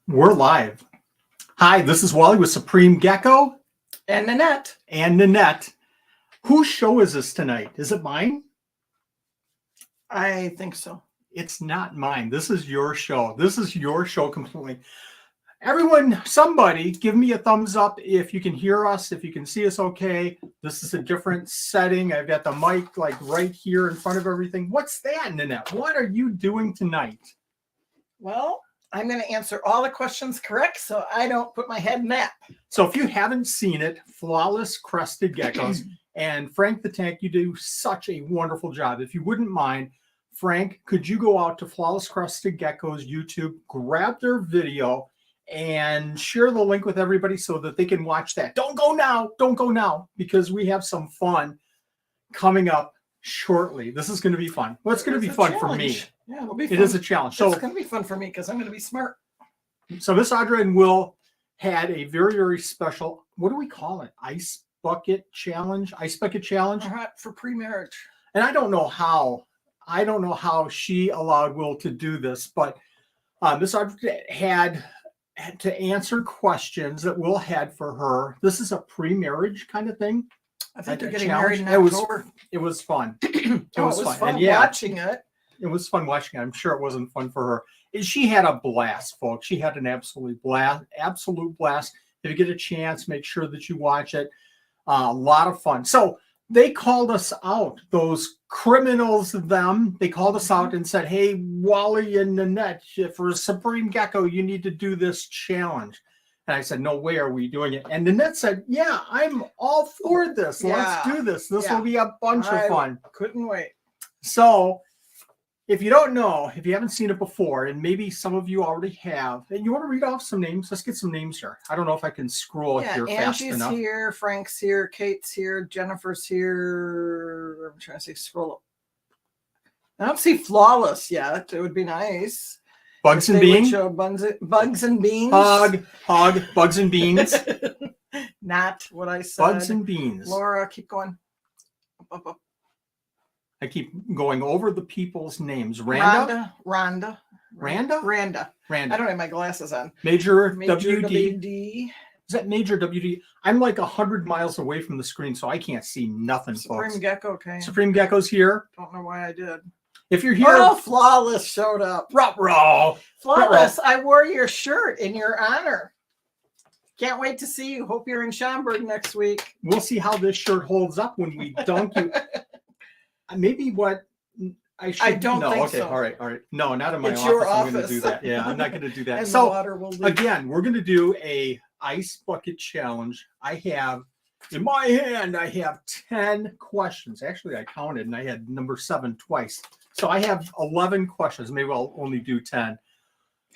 We're live. Hi, this is Wally with Supreme Gecko And Nanette. and Nanette. Whose show is this tonight? Is it mine? I think so. It's not mine. This is your show. This is your show completely. Everyone, somebody give me a thumbs up if you can hear us, if you can see us okay. This is a different setting. I've got the mic like right here in front of everything. What's that, Nanette? What are you doing tonight? Well, I'm going to answer all the questions correct so I don't put my head in that. So if you haven't seen it, Flawless Crested Geckos and Frank the Tank, you do such a wonderful job. If you wouldn't mind, Frank, could you go out to Flawless Crested Geckos YouTube, grab their video, and share the link with everybody so that they can watch that. Don't go now, because we have some fun coming up shortly. This is going to be fun. Well, it's going to be fun for me. Yeah, it'll be fun. It is a challenge. So it's going to be fun for me because I'm going to be smart. So Miss Audra and Will had a very, very special, what do we call it? Ice bucket challenge? Ice bucket challenge? For pre-marriage. And I don't know how she allowed Will to do this, but Miss Audra had to answer questions that Will had for her. This is a pre-marriage kind of thing. I think they're getting married in October. It was fun. It was fun and watching it. It was fun watching it. I'm sure it wasn't fun for her. She had a blast, folks. She had an absolute blast. If you get a chance, make sure that you watch it. A lot of fun. So they called us out, those criminals of them. They called us out and said, hey, Wally and Nanette, for Supreme Gecko, you need to do this challenge. And I said, no way are we doing it. And Nanette said, yeah, I'm all for this. Let's do this. This will be a bunch of fun. Couldn't wait. So if you don't know, if you haven't seen it before, and maybe some of you already have, and you want to read off some names, let's get some names here. I don't know if I can scroll here fast enough. Angie's here, Frank's here, Kate's here, Jennifer's here. I'm trying to see, scroll up. I don't see Flawless yet. It would be nice. Bugs and Beans. Bugs and Beans. Hog, Bugs and Beans. Not what I said. Bugs and Beans. Laura, keep going. Up. I keep going over the people's names. Randa. I don't have my glasses on. Major WD. Is that Major WD? I'm like 100 miles away from the screen, so I can't see nothing, Supreme folks. Gecko, okay. Supreme Gecko's here. Don't know why I did. If you're here. Oh, Flawless showed up. Ruh-roh. Flawless, I wore your shirt in your honor. Can't wait to see you. Hope you're in Schaumburg next week. We'll see how this shirt holds up when we dunk you. Maybe what I should. I don't think okay, so. All right. No, not in my office. Your I'm going to office. do that. Yeah, I'm not going to do that. And so the water will leak. Again, we're going to do a ice bucket challenge. I have in my hand, I have 10 questions. Actually, I counted and I had number 7 twice. So I have 11 questions. Maybe I'll only do 10.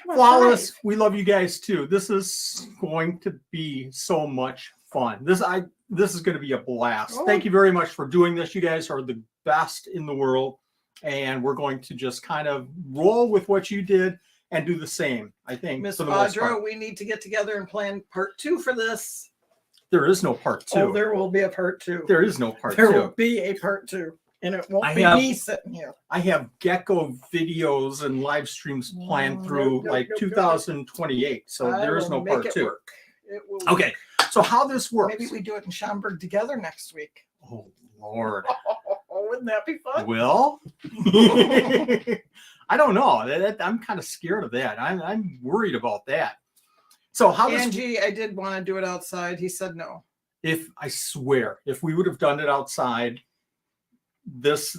Flawless, we love you guys too. This is going to be so much fun. This is going to be a blast. Thank you very much for doing this. You guys are the best in the world, and we're going to just kind of roll with what you did and do the same. I think, Miss Audra, we need to get together and plan part 2 for this. There is no part 2. Oh, there will be a part 2. There is no part 2. There will be a part 2. And it won't be me sitting here. I have Gecko videos and live streams planned through 2028. So there is no part 2. Okay. So how this works. Maybe we do it in Schaumburg together next week. Oh, Lord. Wouldn't that be fun? Will? I don't know. I'm kind of scared of that. I'm worried about that. So how Angie, I did want to do it outside. He said no. I swear, if we would have done it outside, this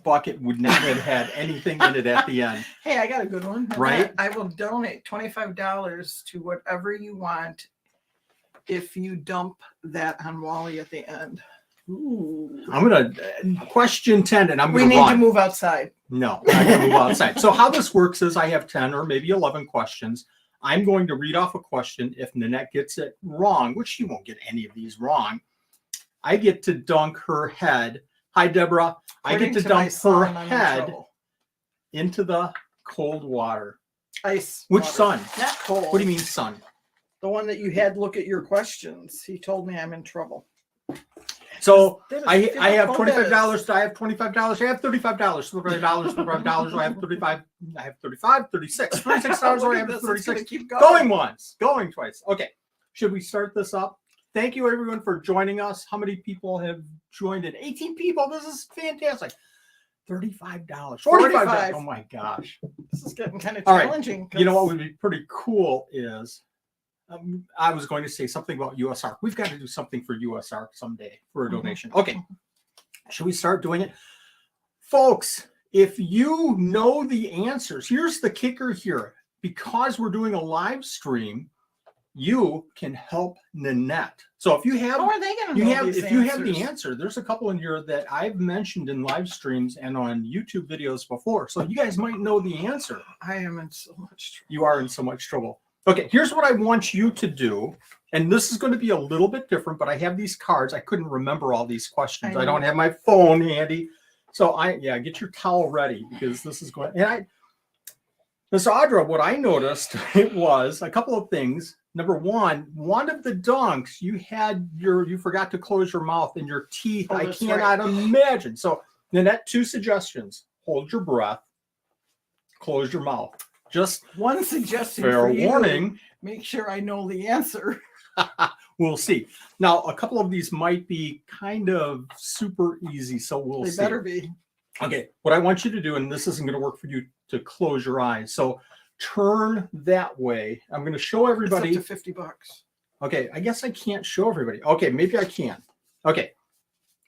bucket would not have had anything in it at the end. Hey, I got a good one. Right? I will donate $25 to whatever you want if you dump that on Wally at the end. Ooh. I'm going to question 10 and I'm going to We need to move outside. No, I'm not going to move outside. So how this works is I have 10 or maybe 11 questions. I'm going to read off a question. If Nanette gets it wrong, which she won't get any of these wrong, I get to dunk her head. Hi, Deborah. I get to dump her head into the cold water. Ice. Which water. sun? Not cold. What do you mean sun? The one that you had look at your questions. He told me I'm in trouble. So That is I have $55. $25. I have $25. I have $35. $35. I have 35. I have 35. 36. $36. Look I at have this, it's gonna 36. keep Going once. Going twice. Okay. Should we start this up? Thank you everyone for joining us. How many people have joined in? 18 people. This is fantastic. $35. $45. Oh my gosh. This is getting kind of All right. challenging. You know what would be pretty cool is I was going to say something about USR. We've got to do something for USR someday for a donation. Okay. Should we start doing it? Folks, if you know the answers, here's the kicker here. Because we're doing a live stream, you can help Nanette. So if you have, How are they going to you know have, these if you have the answers? answer, there's a couple in here that I've mentioned in live streams and on YouTube videos before. So you guys might know the answer. I am in so much trouble. You are in so much trouble. Okay, here's what I want you to do. And this is going to be a little bit different, but I have these cards. I couldn't remember all these questions. I don't have my phone handy. So get your towel ready because this is going, and Miss Audra, what I noticed, it was a couple of things. Number one of the dunks, you forgot to close your mouth and your teeth. Oh, I that's cannot imagine. So Nanette, 2 suggestions. Hold your breath, close your mouth. Just one suggestion fair for you. warning. Make sure I know the answer. We'll see. Now, a couple of these might be kind of super easy, so we'll see. They better be. Okay, what I want you to do, and this isn't going to work for you, to close your eyes. So turn that way. I'm going to show everybody. It's up to $50. Okay, I guess I can't show everybody. Okay, maybe I can. Okay,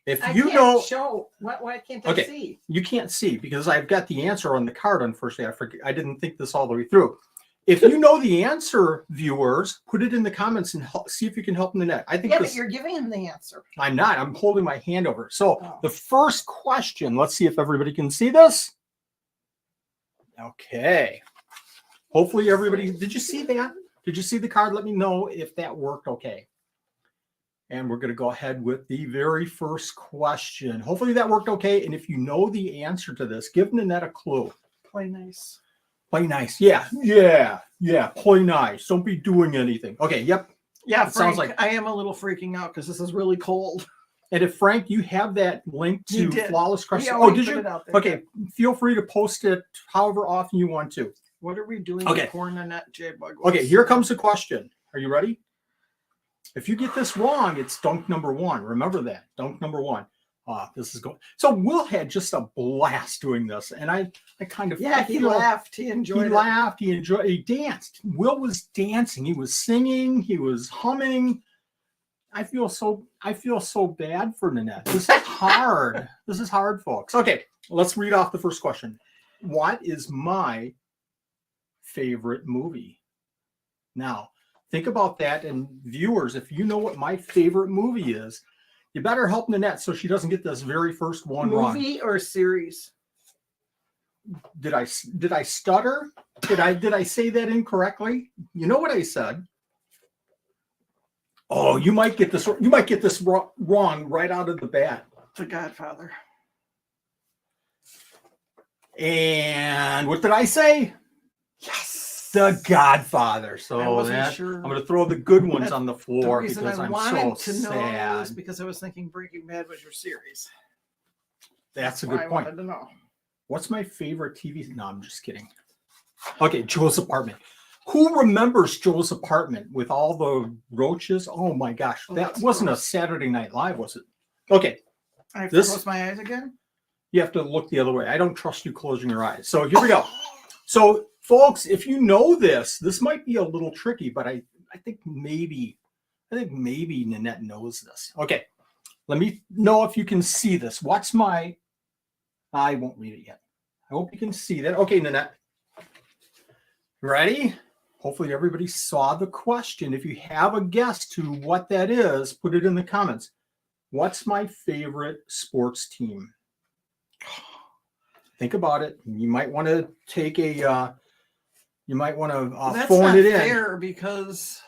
if I you can't know, show. Why can't I Okay. see? you can't see because I've got the answer on the card. Unfortunately, I didn't think this all the way through. If you know the answer, viewers, put it in the comments and see if you can help Nanette. I think Yeah, this, but you're giving him the answer. I'm not. I'm holding my hand over. So Oh. the first question, let's see if everybody can see this. Okay. Hopefully everybody, did you see that? Did you see the card? Let me know if that worked okay. And we're going to go ahead with the very first question. Hopefully that worked okay. And if you know the answer to this, give Nanette a clue. Play nice. Play nice. Yeah. Play nice. Don't be doing anything. Okay. Yep. Yeah, It sounds Frank, like- I am a little freaking out because this is really cold. And if Frank, you have that link He to did. Flawless Crested. He Oh, already did put you? it out there. Okay. Feel free to post it however often you want to. What are we doing Okay. with corn and that J-Bug? Okay, here comes the question. Are you ready? If you get this wrong, it's dunk number 1. Remember that. Dunk number 1. This is going. So Will had just a blast doing this. And I kind of. Yeah, I he feel- laughed. He enjoyed He it. laughed. He enjoyed. He danced. Will was dancing. He was singing. He was humming. I feel so bad for Nanette. This is hard. This is hard, folks. Okay, let's read off the first question. What is my favorite movie? Now, think about that. And viewers, if you know what my favorite movie is, you better help Nanette so she doesn't get this very first one wrong. Movie or series? Did I stutter? Did I say that incorrectly? You know what I said. Oh, you might get this wrong right out of the bat. The Godfather. And what did I say? Yes, The Godfather. So I wasn't that, sure. I'm going to throw the good ones That's on the The floor reason because I I'm wanted so to know sad. is because I was thinking Breaking Bad was your series. That's a why good I point. wanted to know. What's my favorite TV? No, I'm just kidding. Okay, Joe's Apartment. Who remembers Joe's Apartment with all the roaches? Oh my gosh, Oh, that that's wasn't gross. a Saturday Night Live, was it? Okay, I have This- to close my eyes again. you have to look the other way. I don't trust you closing your eyes. So here we go. So, folks, if you know this might be a little tricky, but I think maybe Nanette knows this. Okay, let me know if you can see this. I won't read it yet. I hope you can see that. Okay, Nanette. Ready? Hopefully everybody saw the question. If you have a guess to what that is, put it in the comments. What's my favorite sports team? Think about it. You might want to take a. You might want to That's phone not it in. fair because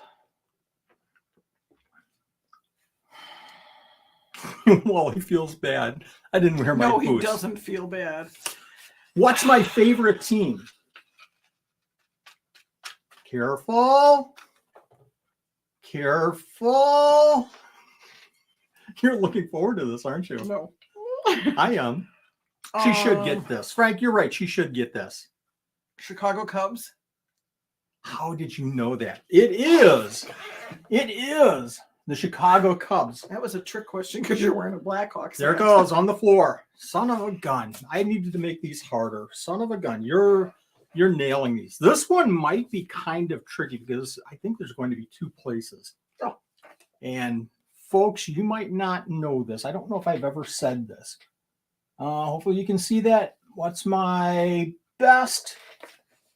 Well, he feels bad. I didn't wear my no, boots. he doesn't feel bad. What's my favorite team? Careful. You're looking forward to this, aren't you? No. I am. She should get this. Frank, you're right. She should get this. Chicago Cubs. How did you know that? It is. It is the Chicago Cubs. That was a trick question because you're wearing a Blackhawks. There it hat. goes on the floor. Son of a gun. I needed to make these harder. Son of a gun. You're nailing these. This one might be kind of tricky because I think there's going to be 2 places. Oh. And folks, you might not know this. I don't know if I've ever said this. Hopefully you can see that. What's my best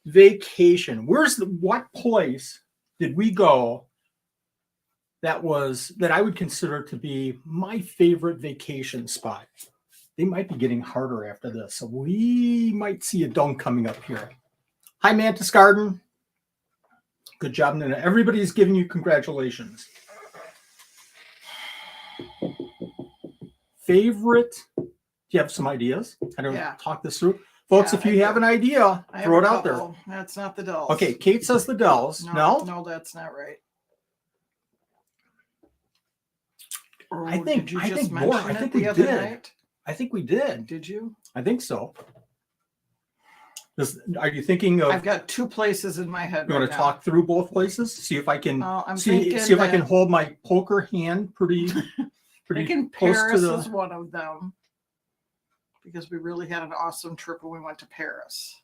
vacation? What place did we go that I would consider to be my favorite vacation spot? They might be getting harder after this, so we might see a dunk coming up here. Hi, Mantis Garden. Good job, Nina. Everybody's giving you congratulations. Favorite? Do you have some ideas? I don't talk this through. Folks, if you have an idea, throw it out there. That's not the Dells. Okay, Kate says the Dells. No? No, that's not right. I think more. I think we did. Night? I think we did. Did you? I think so. Are you thinking of? I've got 2 places in my head. You want to talk through both places? See if I can. See if I can hold my poker hand pretty thinking close Paris to the. is one of them because we really had an awesome trip when we went to Paris.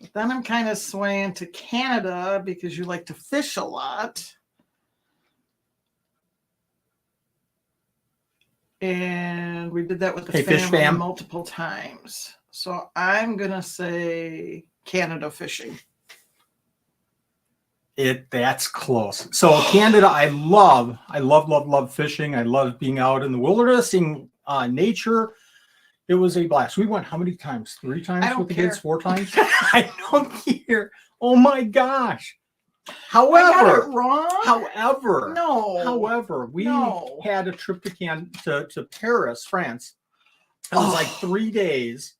But then I'm kind of swaying to Canada because you like to fish a lot. And we did that with the family multiple times. So I'm going to say Canada fishing. That's close. So Canada, I love fishing. I love being out in the wilderness, seeing nature. It was a blast. We went how many times? 3 times with the kids? 4 times? I don't care. Oh my gosh. However, we had a trip to Paris, France. It was like 3 days,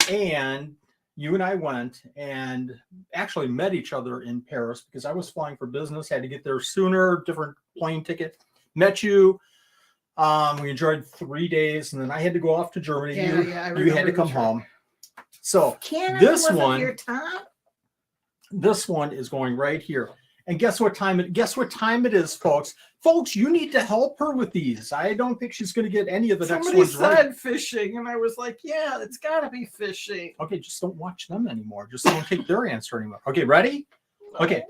and you and I went and actually met each other in Paris because I was flying for business, had to get there sooner, different plane ticket. Met you. We enjoyed 3 days, and then I had to go off to Germany. You had to come home. So this one is going right here. And guess what time it is, folks? Folks, you need to help her with these. I don't think she's going to get any of the next ones right. Somebody said fishing, and I was like, yeah, it's got to be fishing. Okay, just don't watch them anymore. Just don't take their answer anymore. Okay, ready? Okay.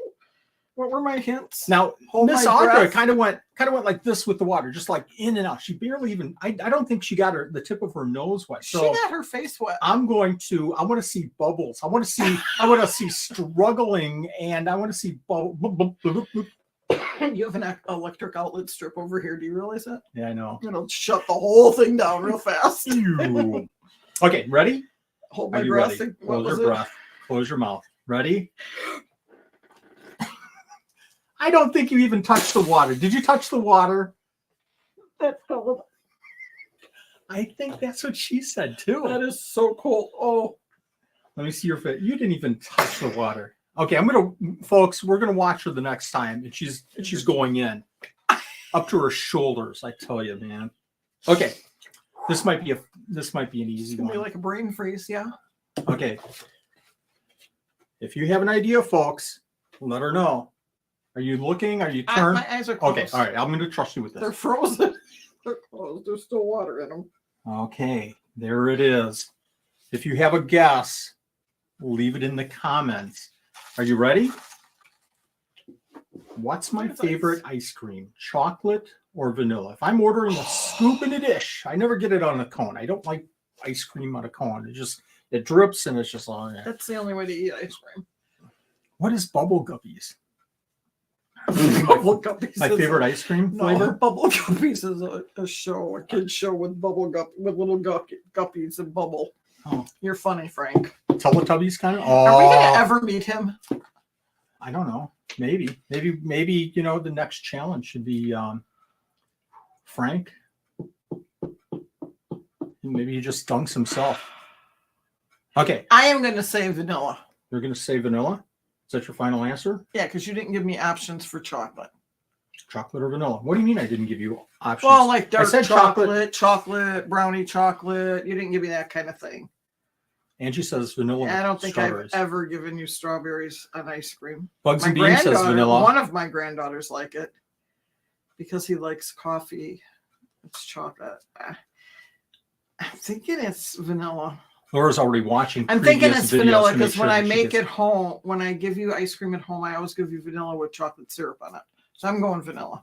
What were my hints? Now, Miss Audra kind of went like this with the water, just like in and out. She barely even. I don't think she got the tip of her nose wet. So she got her face wet. I want to see bubbles. I want to see struggling, and I want to see bubble. You have an electric outlet strip over here. Do you realize that? Yeah, I know. It'll shut the whole thing down real fast. Okay, ready? Hold my breath. Close your breath. Close your mouth. Ready? I don't think you even touched the water. Did you touch the water? That's cold. I think that's what she said too. That is so cold. Oh, let me see your face. You didn't even touch the water. Okay, folks, we're gonna watch her the next time, and she's going in up to her shoulders. I tell you, man. Okay, this might be an easy one. Be like a brain freeze, yeah. Okay, if you have an idea, folks, let her know. Are you looking? Are you turned? My eyes are closed. Okay, all right. I'm going to trust you with this. They're frozen. They're closed. There's still water in them. Okay, there it is. If you have a guess, leave it in the comments. Are you ready? What's my favorite ice cream? Chocolate or vanilla? If I'm ordering a scoop in a dish, I never get it on a cone. I don't like ice cream on a cone. It drips and it's just on there. That's the only way to eat ice cream. What is Bubble Guppies? Bubble Guppies. My favorite ice cream flavor. Bubble Guppies is a kid's show with little guppies and bubble. Oh, you're funny, Frank. Teletubbies kind of. Are we gonna ever meet him? I don't know. Maybe. The next challenge should be Frank. Maybe he just dunks himself. Okay. I am going to say vanilla. You're going to say vanilla? Is that your final answer? Yeah, because you didn't give me options for chocolate. Chocolate or vanilla? What do you mean I didn't give you options? Well, like dark said chocolate, brownie chocolate. You didn't give me that kind of thing. Angie says vanilla. I don't think I've strawberries. ever given you strawberries on ice cream. Bugs My and Beans says granddaughter, vanilla. one of my granddaughters like it because he likes coffee. It's chocolate. I'm thinking it's vanilla. Laura's already watching. I'm thinking it's vanilla because sure when I that she make gets- it home, when I give you ice cream at home, I always give you vanilla with chocolate syrup on it. So I'm going vanilla.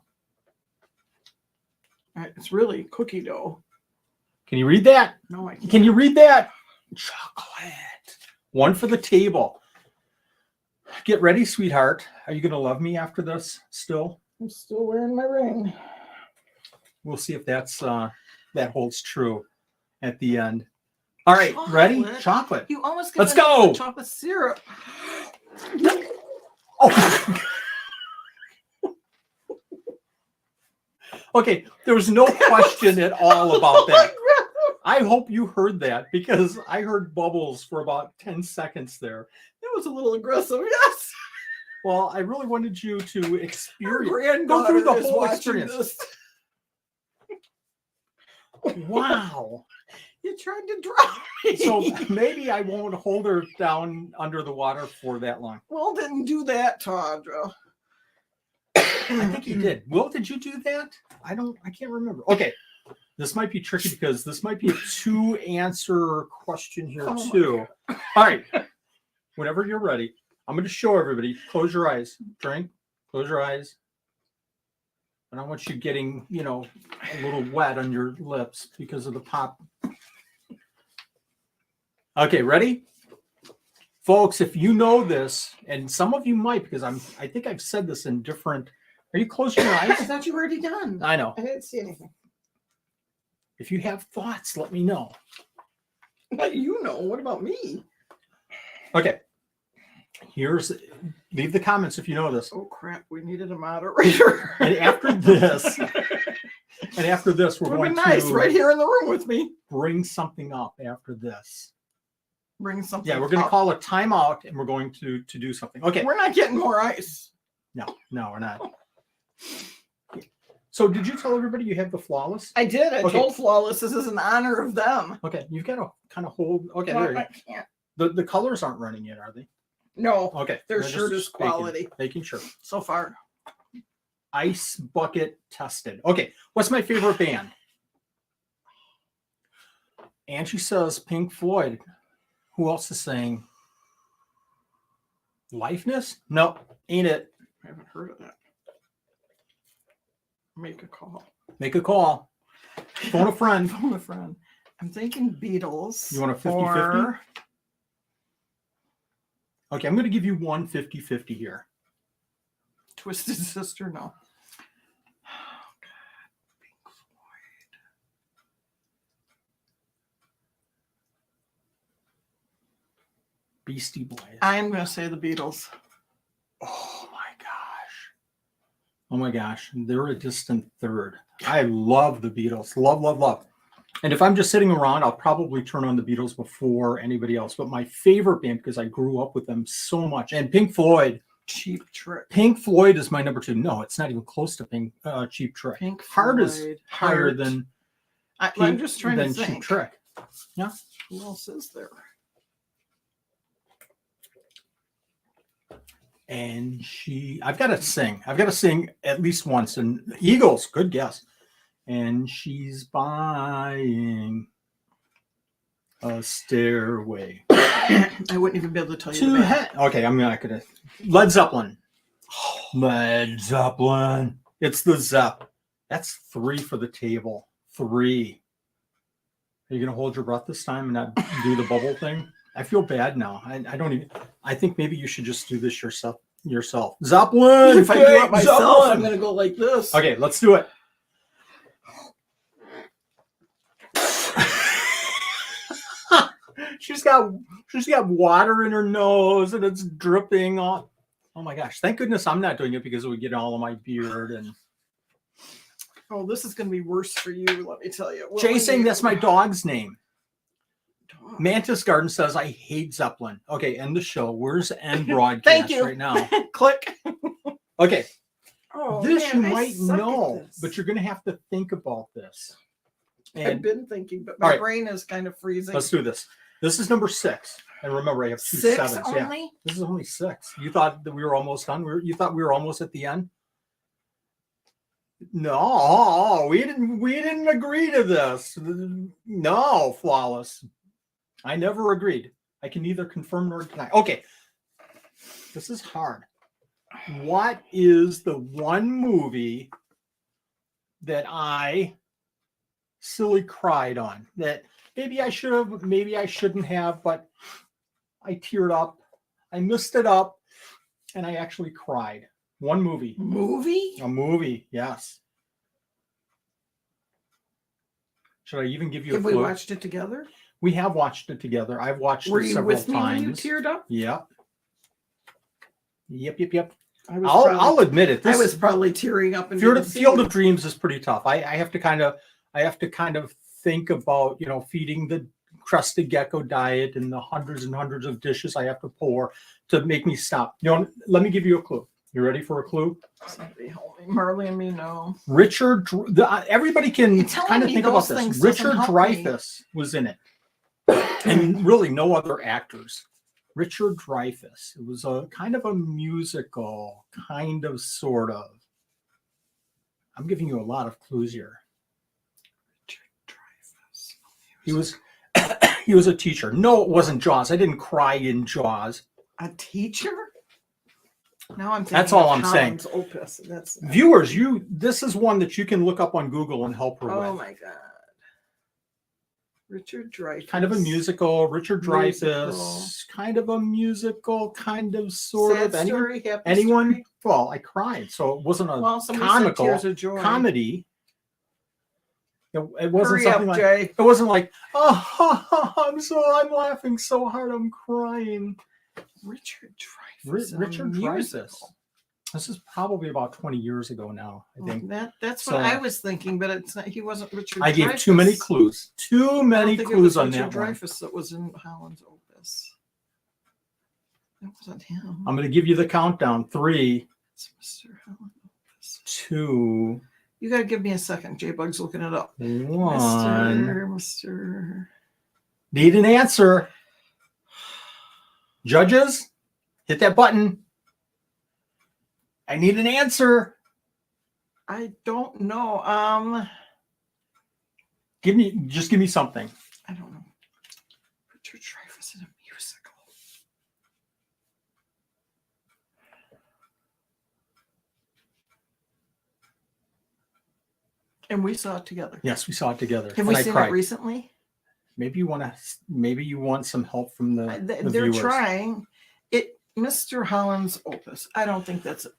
All right, it's really cookie dough. Can you read that? No, I can't. Can you read that? Chocolate. One for the table. Get ready, sweetheart. Are you going to love me after this still? I'm still wearing my ring. We'll see if that's that holds true at the end. All right, ready? Chocolate. You almost Let's go. Chocolate syrup. Oh. Okay, there was no question at all about that. I hope you heard that because I heard bubbles for about 10 seconds there. That was a little aggressive, yes. Well, I really wanted you to experience, Granddaughter go through the is whole watching experience. this. Wow. You tried to drown me. So maybe I won't hold her down under the water for that long. Will didn't do that, Tandra. I think he did. Will, did you do that? I can't remember. Okay. This might be tricky because this might be a 2-answer question here too. All right. Whenever you're ready, I'm going to show everybody. Close your eyes. Drink. Close your eyes. I don't want you getting, a little wet on your lips because of the pop. Okay, ready? Folks, if you know this, and some of you might, because I think I've said this in different. Are you closing your I eyes? thought you were already done. I know. I didn't see anything. If you have thoughts, let me know. But you know, what about me? Okay. Leave the comments if you know this. Oh crap, we needed a moderator. And after this, we're Would going be nice to right here in the room with me. bring something up after this. Bring something. Yeah, we're going to up. call a timeout and we're going to do something. Okay. We're not getting more ice. No, we're not. So did you tell everybody you have the flawless? I did. I Okay. told Flawless this is in honor of them. Okay, you've got to kind of hold. Okay, No, there you I go. can't. The colors aren't running yet, are they? No, Okay. their we're shirt just is quality Making sure. so far. Ice bucket tested. Okay, what's my favorite band? Angie says Pink Floyd. Who else is saying Lifeness? No, ain't it. I haven't heard of that. Make a call. Make a call. Phone a friend. Phone a friend. I'm thinking Beatles. You want a 50-50? or- Okay, I'm going to give you one 50-50 here. Twisted Sister? No. Oh, God. Pink Floyd. Beastie Boys. I'm going to say the Beatles. Oh my gosh. They're a distant third. I love the Beatles. Love. And if I'm just sitting around, I'll probably turn on the Beatles before anybody else. But my favorite band, because I grew up with them so much, and Pink Floyd. Cheap Trick. Pink Floyd is my number 2. No, it's not even close to Cheap Trick. Pink Heart Floyd. is higher Heart. than I'm just trying to Cheap think. Trick. Yeah. Who else is there? And I've got to sing at least once. And Eagles, good guess. And she's buying a stairway I wouldn't even be able to tell you. to the band. heaven. Okay, I'm not gonna. Led Zeppelin. Led Zeppelin. It's the Zepp. That's 3 for the table. 3. Are you gonna hold your breath this time and not do the bubble thing? I feel bad now. I don't even. I think maybe you should just do this yourself. Zeppelin. If I do it myself, Zeppelin. I'm going to go like this. Okay, let's do it. She's got water in her nose and it's dripping off. Oh my gosh! Thank goodness I'm not doing it because it would get all of my beard and. Oh, this is going to be worse for you. Let me tell you. Jay saying that's my dog's name. dog. Mantis Garden says I hate Zeppelin. Okay, end the show. Where's end broadcast Thank you. right now? Click. Okay. Oh, this man, you I might suck at know, this. but you're going to have to think about this. I've And been thinking, but all my right. brain is kind of freezing. let's do this. This is number 6. And remember, I have 2 6 sevens. Yeah. only? This is only 6. You thought that we were almost done? You thought we were almost at the end? No, we didn't agree to this. No, Flawless. I never agreed. I can neither confirm nor deny. Okay. This is hard. What is the one movie that I silly cried on? That maybe I should have, maybe I shouldn't have, but I teared up. I missed it up, and I actually cried. One movie. Movie? A movie, yes. Should I even give you Have a clue? we watched it together? We have watched it together. I've watched Were it you several with me times. when you teared up? Yep. Yep. I'll admit it. I was probably tearing up. And Field of Dreams is pretty tough. I have to kind of think about, feeding the Crested Gecko diet and the hundreds and hundreds of dishes I have to pour to make me stop. Let me give you a clue. You ready for a clue? Somebody help me. Marley and me, no. Everybody can kind of think about this. Richard Dreyfuss was in it, and really no other actors. Richard Dreyfuss. It was a kind of a musical, kind of, sort of. I'm giving you a lot of clues here. Richard Dreyfuss. He was a teacher. No, it wasn't Jaws. I didn't cry in Jaws. A teacher? Now I'm thinking That's all of I'm saying. Holland's Opus. That's Viewers, this is one that you can look up on Google and help her with. Oh my God. Richard Dreyfuss. Kind of a musical. Richard Dreyfuss. Musical. Kind of a musical. Kind of, sort Sad of. story, happy Anyone? story? Well, I cried, so it wasn't a Well, somebody said comical Tears of Joy. comedy. It wasn't Hurry something up, like. Jay. It wasn't like, I'm laughing so hard, I'm crying. Richard Dreyfuss. Richard Dreyfuss. This is probably about 20 years ago now, I think. That's So- what I was thinking, but it's not. He wasn't Richard. I gave Dreyfuss. too many clues. Too I don't many think it clues was on Richard that one. Dreyfuss that was in Holland's Opus. That wasn't him. I'm going to give you the countdown. 3, It's Mr. Holland Opus. 2, You got to give me a second. J-Bug's looking it up. 1. Mr. Need an answer. Judges, hit that button. I need an answer. I don't know. Give me something. I don't know. Richard Dreyfuss in a musical. And we saw it together. Yes, we saw it together. Have we and I seen cried. it recently? Maybe you want some help from the They're viewers. trying. Mr. Holland's Opus. I don't think that's it.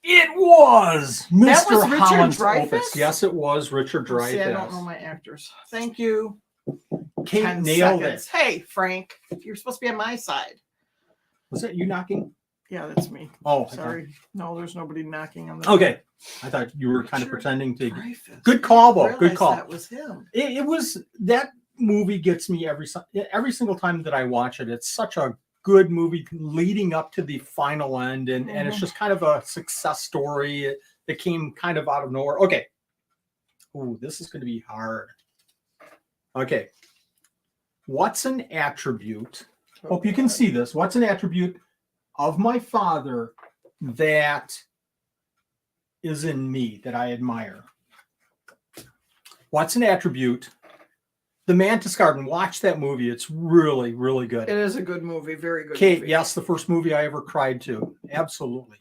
It was Mr. That was Richard Holland's Dreyfuss? Opus. Yes, it was Richard Dreyfuss. See, I don't know my actors. Thank you. Kate 10 nailed seconds. it. Hey, Frank, you're supposed to be on my side. Was that you knocking? Yeah, that's me. Oh, okay. Sorry. No, there's nobody knocking on the Okay. I thought you were kind of Richard pretending to. Dreyfuss. Good call, I though. didn't Good realize call. That was him. It was, that movie gets me every single time that I watch it. It's such a good movie leading up to the final end, and it's just kind of a success story that came kind of out of nowhere. Okay. Ooh, this is going to be hard. Okay. What's an attribute? Hope you can see this. What's an attribute of my father that is in me that I admire? What's an attribute? The Mantis Garden. Watch that movie. It's really, really good. It is a good movie. Very good Kate, movie. yes, the first movie I ever cried to. Absolutely.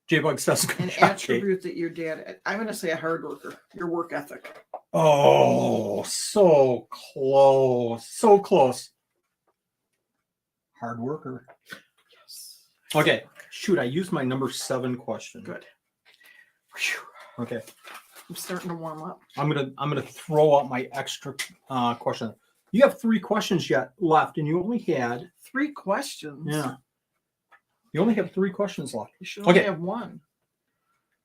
J-Bug says good An job, Kate. attribute that your dad, I'm going to say a hard worker, your work ethic. Oh, so close. So close. Hard worker. Yes. Okay. Shoot, I used my number 7 question. Good. Whew. Okay. I'm starting to warm up. I'm gonna throw out my extra question. You have 3 questions yet left, and you only had 3 questions. You only have 3 questions left. You should only Okay. have 1.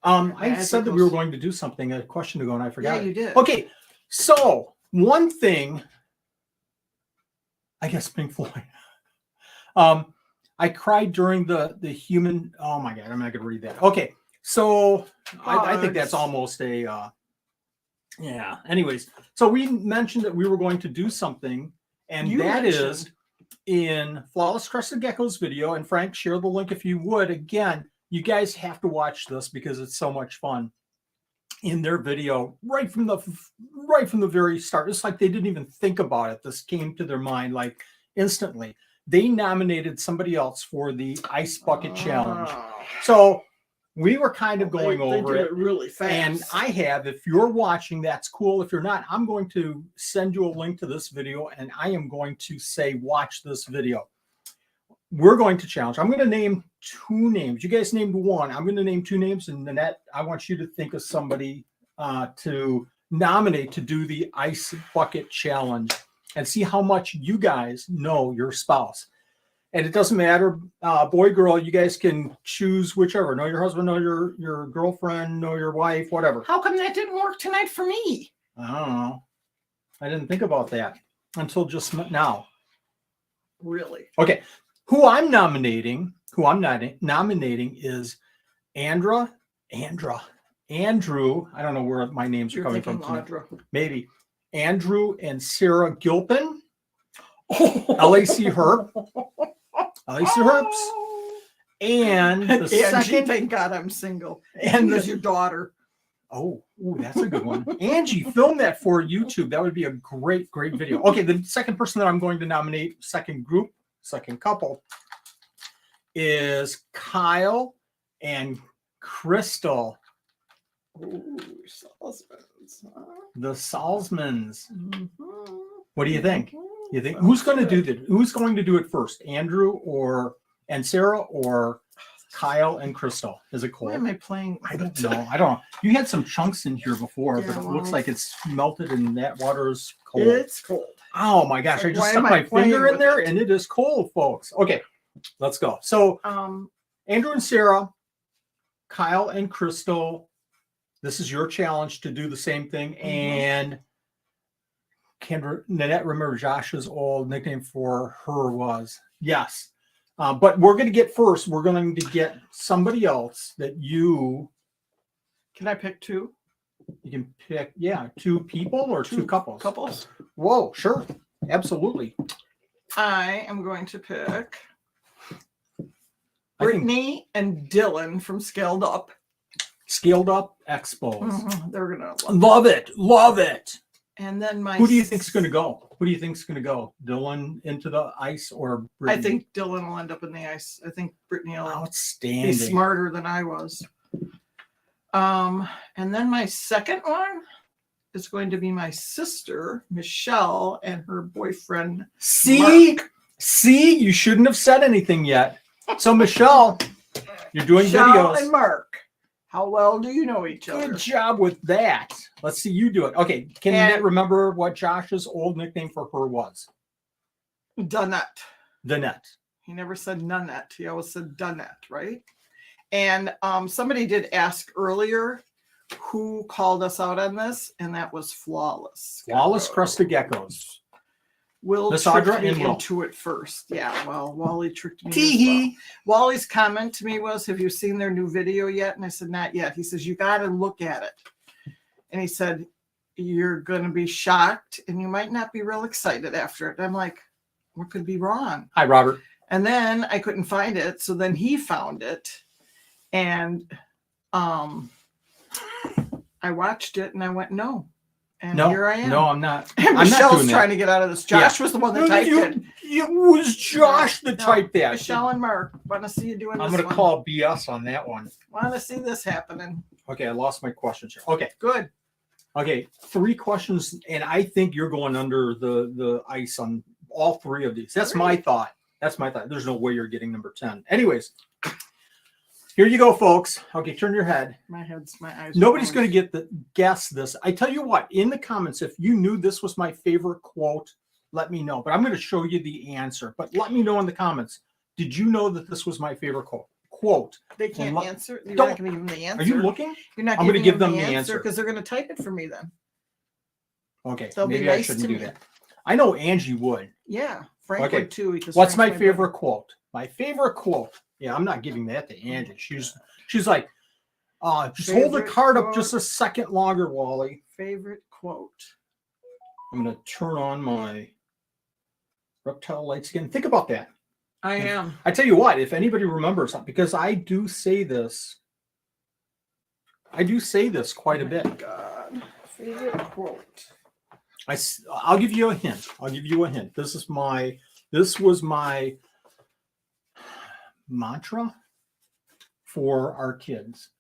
I said that we were going to do something a question ago, and I forgot. Yeah, you did. Okay, so one thing, I guess Pink Floyd. I cried during the human. Oh my God, I'm not going to read that. Okay, so I think that's almost a. Yeah. Anyways, so we mentioned that we were going to do something, and that is in Flawless Crested Geckos video. And Frank, share the link if you would. Again, you guys have to watch this because it's so much fun. In their video, right from the very start, it's like they didn't even think about it. This came to their mind like instantly. They nominated somebody else for the Ice Bucket Challenge. So we were kind of going over it really fast. And I have, if you're watching, that's cool. If you're not, I'm going to send you a link to this video and I am going to say, watch this video. We're going to challenge. I'm going to name 2 names. You guys named 1. I'm going to name 2 names. And Nanette, I want you to think of somebody to nominate to do the Ice Bucket Challenge and see how much you guys know your spouse. And it doesn't matter, boy, girl, you guys can choose whichever. Know your husband, know your girlfriend, know your wife, whatever. How come that didn't work tonight for me? I don't know. I didn't think about that until just now. Really? Okay. Who I'm nominating is Andrew. I don't know where my names are coming from tonight. Maybe. Andrew and Sarah Gilpin. LAC Herb. LAC Herbs. And the second. Thank God I'm single. And there's your daughter. Oh, ooh, that's a good one. Angie, film that for YouTube. That would be a great video. Okay, the second person that I'm going to nominate, second couple, is Kyle and Crystal. Ooh, Salzmans. The Salzmans. Mm-hmm. What do you think? You think who's going to do that? Who's going to do it first? Andrew and Sarah or Kyle and Crystal? Is it cold? Why am I playing? I don't know. You had some chunks in here before, but it looks like it's melted and that water is cold. It's cold. Oh my gosh! I just stuck my finger in there and it is cold, folks. Okay, let's go. So, Andrew and Sarah, Kyle and Crystal, this is your challenge to do the same thing. Mm-hmm. And Kendra, Nanette, remember Josh's old nickname for her was? Yes. But we're going to get somebody else that you. Can I pick 2? You can pick, 2 people or 2 couples. Couples. Whoa, sure. Absolutely. I am going to pick Brittany and Dylan from Scaled Up. Scaled Up Expos. Mm-hmm. They're going to love it. Love it. And then who do you think is going to go? Dylan into the ice or Brittany? I think Dylan will end up in the ice. I think Brittany will be outstanding. Smarter than I was. And then my second one is going to be my sister, Michelle, and her boyfriend, Mark. See, you shouldn't have said anything yet. So Michelle, you're doing Michelle videos. And Mark. How well do you know each other? Good job with that. Let's see you do it. Okay. Can you remember what Josh's old nickname for her was? Dunette. Danette. He never said Nunette. He always said Dunette, right? And somebody did ask earlier who called us out on this, and that was Flawless. Flawless Crested Geckos. Will tricked me into it first. Yeah, well, Wally tricked me. Tee-hee. Well. Wally's comment to me was, have you seen their new video yet? And I said, not yet. He says, you got to look at it. And he said, you're going to be shocked and you might not be real excited after it. And I'm like, what could be wrong? Hi, Robert. And then I couldn't find it. So then he found it. And I watched it and I went, no. And here I am. No, I'm not. And Michelle's trying to get out of this. Josh was the one that typed it. It was Josh that typed that. Michelle and Mark, want to see you doing this. I'm going to call BS on that one. Want to see this happening. Okay, I lost my questions here. Okay. Good. Okay, 3 questions, and I think you're going under the ice on all 3 of these. That's my thought. There's no way you're getting number 10. Anyways, here you go, folks. Okay, turn your head. My eyes. Nobody's going to guess this. I tell you what, in the comments, if you knew this was my favorite quote, let me know. But I'm going to show you the answer. But let me know in the comments. Did you know that this was my favorite quote? They can't answer. You're not going to give them the answer. Are you looking? You're not. I'm going to give them the answer because they're going to type it for me then. Okay, they'll maybe I shouldn't do that. I know Angie would. Yeah, Frank would too. Because what's my favorite quote? My favorite quote. Yeah, I'm not giving that to Angie. She's like, just hold the Favorite card up quote. just a second longer, Wally. Favorite quote. I'm gonna turn on my reptile lights again. Think about that. I am. I tell you what, if anybody remembers something, because I do say this quite a bit. God, favorite quote. I'll give you a hint. This was my mantra for our kids.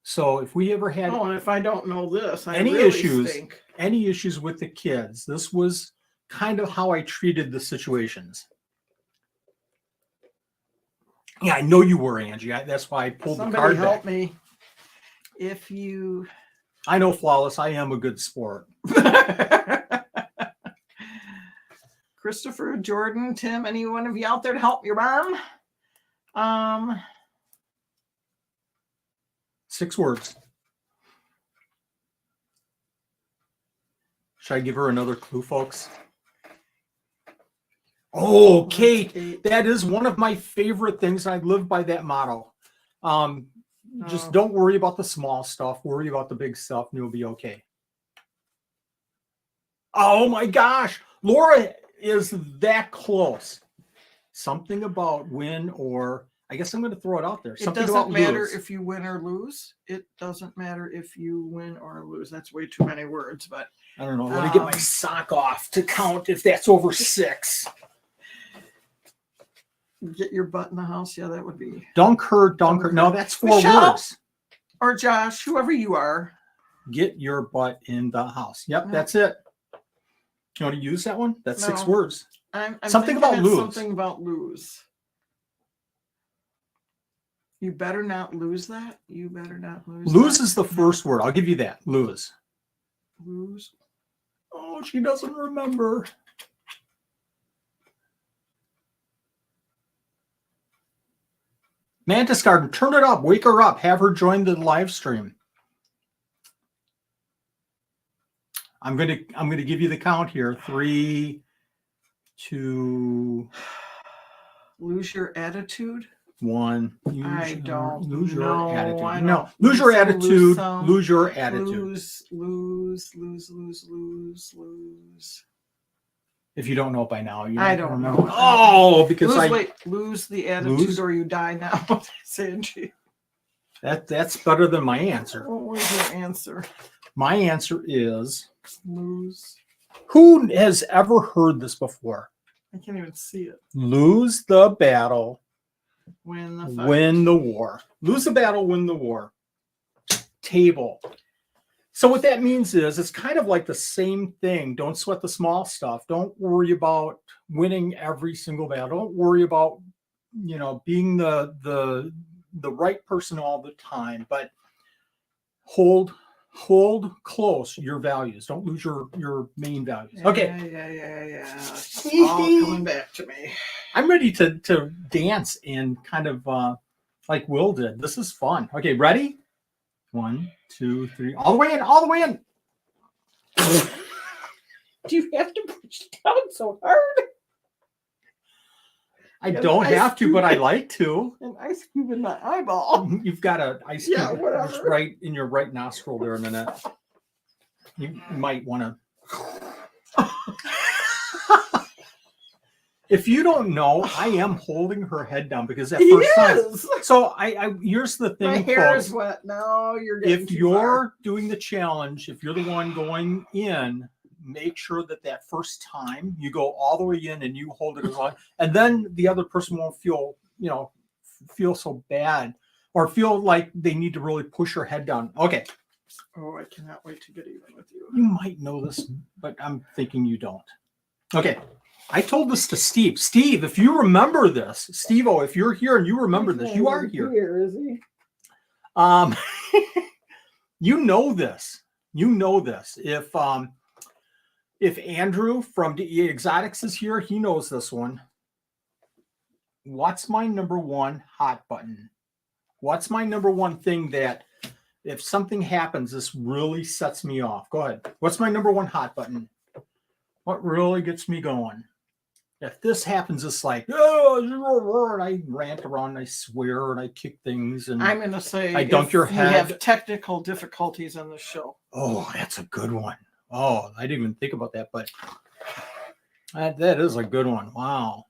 So if we ever had and if I don't know this, I any really issues, stink. any issues with the kids, this was kind of how I treated the situations. Yeah, I know you were, Angie. That's why I pulled the card Somebody help back. me. If you, I know, Flawless. I am a good sport. Christopher, Jordan, Tim, any one of you out there to help your mom? 6 words. Should I give her another clue, folks? Oh, Kate, that is one of my favorite things. I live by that motto. Just don't worry about the small stuff. Worry about the big stuff, and you'll be okay. Oh my gosh, Laura is that close. Something about win or I guess I'm going to throw it out there. It Something doesn't about matter lose. if you win or lose. It doesn't matter if you win or lose. That's way too many words, but I don't know. Let me get my sock off to count if that's over 6. Get your butt in the house. Yeah, that would be. Dunker. No, that's 4 Michelle? words. Or Josh, whoever you are. Get your butt in the house. Yep, No. that's it. You want to use that one? That's 6 No. words. I'm Something thinking about it's lose. Something about lose. You better not lose that. You better not lose. Lose that. is the first word. I'll give you that. Lose. Lose. Oh, she doesn't remember. Mantis Garden, turn it up. Wake her up. Have her join the live stream. I'm gonna give you the count here. 3, 2. Lose your attitude. 1. I don't lose your know. attitude. I No, don't lose your some, attitude. lose some. Lose your attitude. Lose. If you don't know by now, you I might don't remember. know. Oh, because lose the attitude Lose? or you die now. Sanji. That's better than my answer. What was your answer? My answer is Lose. who has ever heard this before? I can't even see it. Lose the battle, Win the fight. win the war. Lose the battle, win the war. Table. So what that means is it's kind of like the same thing. Don't sweat the small stuff. Don't worry about winning every single battle. Don't worry about, being the right person all the time, but hold close your values. Don't lose your main values. Okay. Yeah. It's all coming back to me. I'm ready to dance and kind of like Will did. This is fun. Okay, ready? 1, 2, 3. All the way in. Do you have to push down so hard? I don't have to, but I like to. An ice cube in my eyeball. You've got an ice cube whatever. just right in your right nostril there in a minute. You might want to. If you don't know, I am holding her head down because that first time. So I here's the thing, my hair folks. is wet. No, you're getting If too you're far. doing the challenge, if you're the one going in, make sure that first time you go all the way in and you hold it as long, and then the other person won't feel so bad or feel like they need to really push your head down. Okay. Oh, I cannot wait to get even with you. You might know this, but I'm thinking you don't. Okay. I told this to Steve. Steve, if you remember this, Steve-O, if you're here and you remember this, you are here. Here, is he? You know this. If Andrew from DE Exotics is here, he knows this one. What's my number one hot button? What's my number one thing that if something happens, this really sets me off? Go ahead. What's my number one hot button? What really gets me going? If this happens, it's like, oh, and I rant around, and I swear, and I kick things, and I'm going to say I dunk your we head. have technical difficulties on the show. Oh, that's a good one. Oh, I didn't even think about that, but that is a good one. Wow.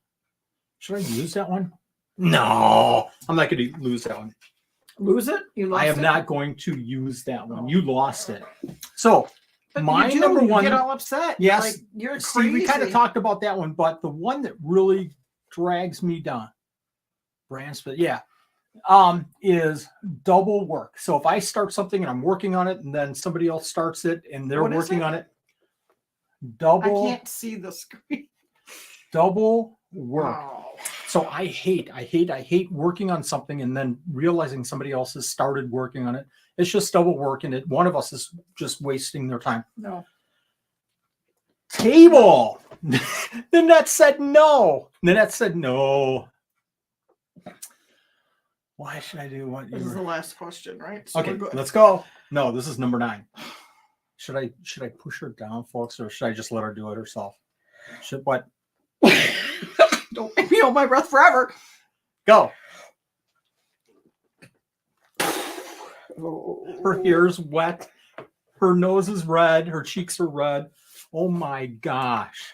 Should I use that one? No, I'm not going to lose that one. Lose it? You lost I am it? not going to use that one. You lost it. So But my you do, number you one. get all upset. Yes. Like, you're See, crazy. we kind of talked about that one, but the one that really drags me down, is double work. So if I start something and I'm working on it, and then somebody else starts it and they're What is working it? on it, I can't see the screen. double work. Oh. So I hate working on something and then realizing somebody else has started working on it. It's just double work, and one of us is just wasting their time. No. Table. Nanette said no. Nanette said no. Why should I do what This is the last question, right? So Okay, we're good. let's go. No, this is number 9. Should I push her down, folks, or should I just let her do it herself? Should what? Don't make me hold my breath forever. Go. Oh. Her hair's wet. Her nose is red. Her cheeks are red. Oh my gosh.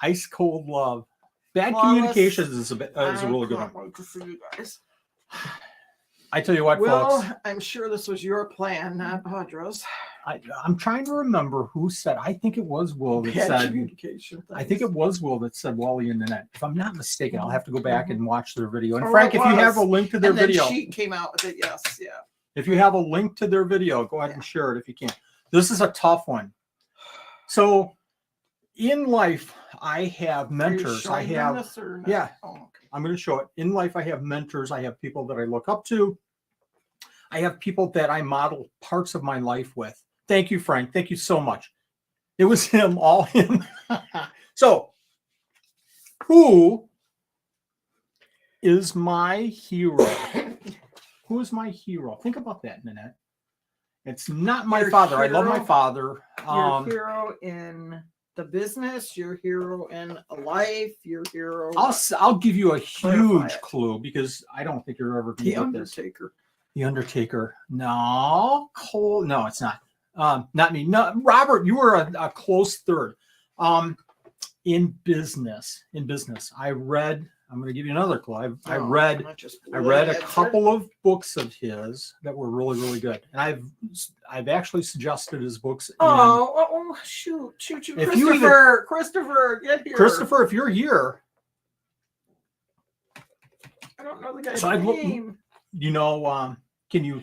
Ice cold love. Bad communications is a really good one. Wait to see you guys. I tell you what, Well, folks. I'm sure this was your plan, not Audra's. I'm trying to remember who said. I think it was Will that Bad said. communication. I think it was Will that said Wally and Nanette. If I'm not mistaken, I'll have to go back and watch their video. And Oh, Frank, it if you have a was. link to their And then video, she came out with it. Yes, yeah. if you have a link to their video, go ahead and share it if you can. This is a tough one. So, in life, I have mentors. I have, yeah. Oh, okay. I'm going to show it. In life, I have mentors. I have people that I look up to. I have people that I model parts of my life with. Thank you, Frank. Thank you so much. It was him, all him. So, who is my hero? Who is my hero? Think about that, Nanette. It's not my Your father. I love my hero? father. Your hero in the business, your hero in a life, your hero. I'll give you a Clarify huge it. clue because I don't think you're ever going The to get this. Undertaker. The Undertaker. No, Cole. No, it's not. Not me. No, Robert, you were a close third. In business, I read. I'm going to give you another clue. I read a couple of books of his that were really, really good, and I've actually suggested his books. Shoot! If you Christopher, get here. Christopher, if you're here, I don't know the guy's So I've looked- name. you know, can you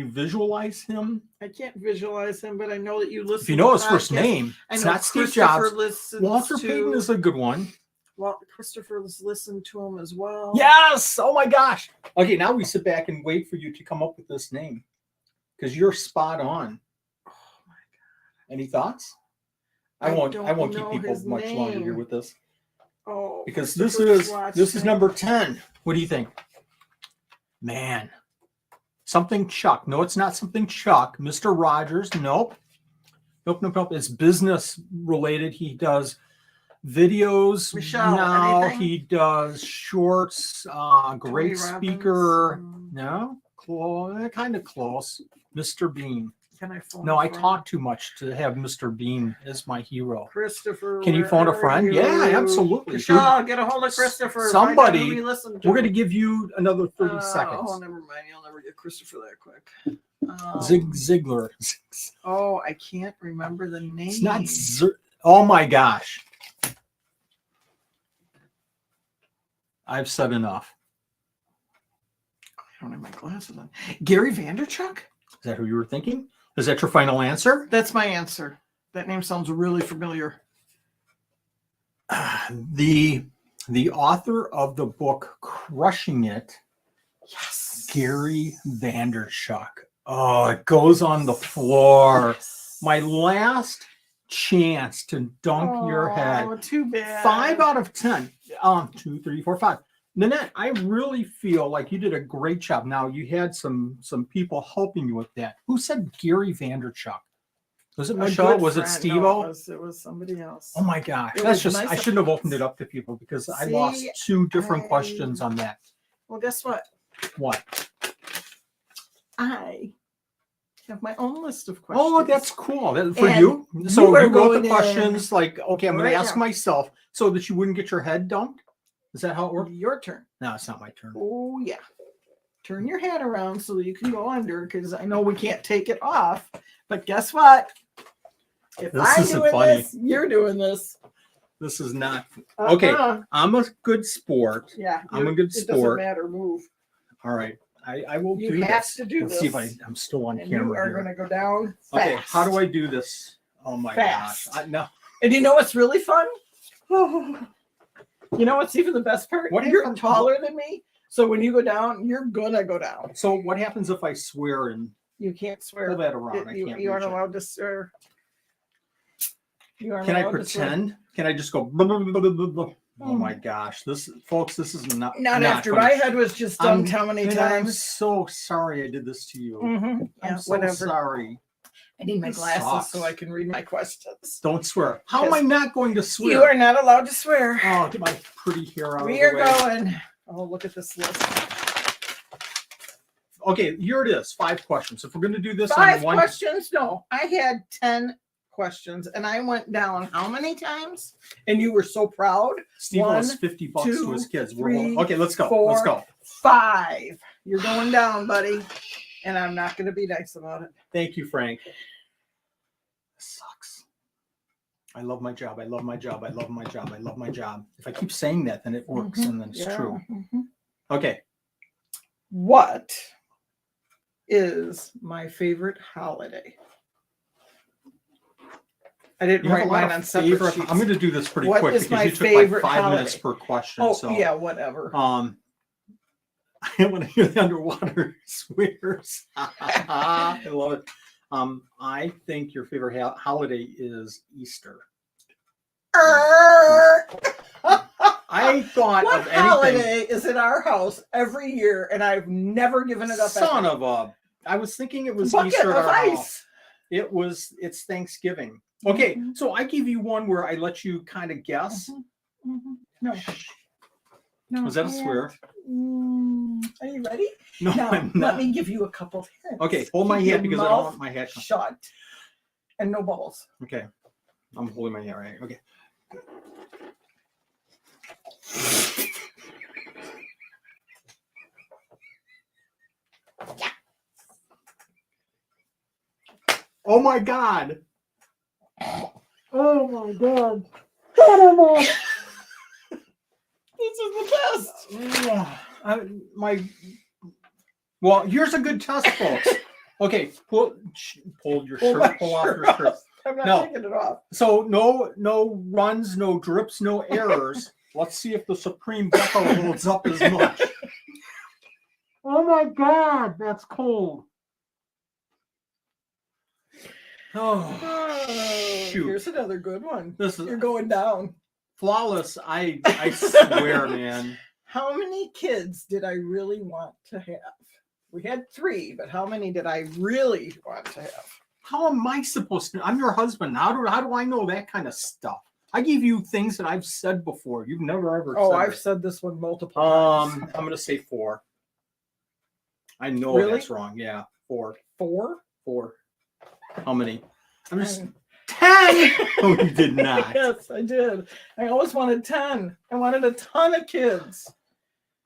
visualize him? I can't visualize him, but I know that you listen. If you know to his first podcasts. name, I it's know not Steve Christopher Jobs. listens Walter to, Payton is a good one. Well, Christopher's listened to him as well. Yes. Oh my gosh. Okay, now we sit back and wait for you to come up with this name because you're spot on. Oh my God. Any thoughts? I won't keep people much longer here with this. Oh, Because this is number 10. What do you think? Man. Something Chuck. No, it's not something Chuck. Mr. Rogers. Nope. Nope. It's business related. He does videos Michelle, now. anything? He does shorts. Great Tony speaker. Robbins, No, close. Kind of close. Mr. Bean. Can I phone? No, a I friend? talk too much to have Mr. Bean as my hero. Christopher. Can you phone a where friend? are Yeah, you? absolutely. Michelle, get a hold of Christopher. Somebody- Find out who we listen to. We're going to give you another 30 Oh, seconds. never mind. You'll never get Christopher that quick. Zig Ziglar. Oh, I can't remember the name. It's not. Oh my gosh. I've said enough. I don't have my glasses on. Gary Vanderchuck? Is that who you were thinking? Is that your final answer? That's my answer. That name sounds really familiar. The author of the book Crushing It, Yes. Gary Vanderchuck. Oh, it goes on the floor. My last chance to dunk your head. Oh, too bad. 5 out of 10. 2, 3, 4, 5. Nanette, I really feel like you did a great job. Now you had some people helping you with that. Who said Gary Vanderchuck? Was it A Michelle? good Was it friend. Steve-O? No, it was somebody else. Oh my gosh. It That's was just, nice I of- shouldn't have opened it up to people because I lost See, 2 different questions on that. Well, guess what? What? I have my own list of questions. Oh, that's cool. That, for And you? So you are you wrote the going questions like, okay, I'm going right to ask now. myself so that you wouldn't get your head dumped? Is that how it works? Your turn. No, it's not my turn. Oh, yeah. Turn your head around so you can go under because I know we can't take it off. But guess what? If This I'm isn't doing funny. this, you're doing this. This is not. Okay, I'm a good sport. Yeah. I'm a good It doesn't sport. matter. Move. All right. I will You do have this. to do Let's see if this. I'm still on And you camera are here. going to go down fast. Okay, how do I do this? Oh my Fast. gosh. No. And you know what's really fun? You know what's even the best part? What You're happened- taller than me. So when you go down, you're going to go down. So what happens if I swear and You can't swear. pull that around? I You, can't you aren't reach it. allowed to swear. You aren't Can I allowed to swear. pretend? Can I just go? Blah, blah, blah, blah, blah, blah? Oh my gosh, this, folks, this is not. Not after funny. my head was just dumped how many And I'm times? so sorry I did this to you. Mhm. I'm Yeah, so whatever. sorry. I need my This glasses sucks. so I can read my questions. Don't swear. How am I not going to swear? You are not allowed to swear. Oh, get my pretty hair out We of are the way. going. Oh, look at this list. Okay, here it is. 5 questions. If we're going to do this 5 on one, questions? No, I had 10 questions and I went down how many times? And you were so proud. Steve owes 1, $50 to 2, his kids. 3, Okay, let's go. 4, Let's go. 5. You're going down, buddy. And I'm not going to be nice about it. Thank you, Frank. This sucks. I love my job. I love my job. I love my job. I love my job. If I keep saying that, then it works and then it's Yeah. true. Mhm. Okay. What is my favorite holiday? I didn't You have a write lot mine of on separate favorite. sheets. I'm going to do this pretty What quick is because my you took like favorite 5 minutes holiday? per question. Oh, so yeah, whatever. I want to hear the underwater swears. I love it. I think your favorite holiday is Easter. I thought What of anything. holiday is in our house every year, and I've never given it up? Son ever? of a! I was thinking it was Bucket Easter at of our ice. house. It's Thanksgiving. Okay, Mhm. so I give you one where I let you kind of guess. Mhm. No. No. Was that a swear? Are you ready? No, Now, I'm let not. me give you a couple of hints. Okay, hold my Keep hat your because I don't mouth want my hat. shut and no bubbles. Okay, I'm holding my hat right. Okay. Oh my God! Oh my god. This is the best. Well, here's a good test, folks. Okay, pull your Pull my shirt, pull off shirt your shirt. off. I'm not No. taking it off. So no runs, no drips, no errors. Let's see if the Supreme Gecko holds up as much. Oh my God, that's cold. Oh, shoot. Here's another good one. This You're is going down. flawless. I swear, man. How many kids did I really want to have? We had 3, but how many did I really want to have? How am I supposed to? I'm your husband. How do I know that kind of stuff? I give you things that I've said before. You've never ever Oh, said I've it. said this one multiple times. I'm gonna say 4. I know Really? that's wrong. Yeah, 4. 4? 4. How many? I'm just 10. 10. Oh, you did not. Yes, I did. I always wanted 10. I wanted a ton of kids.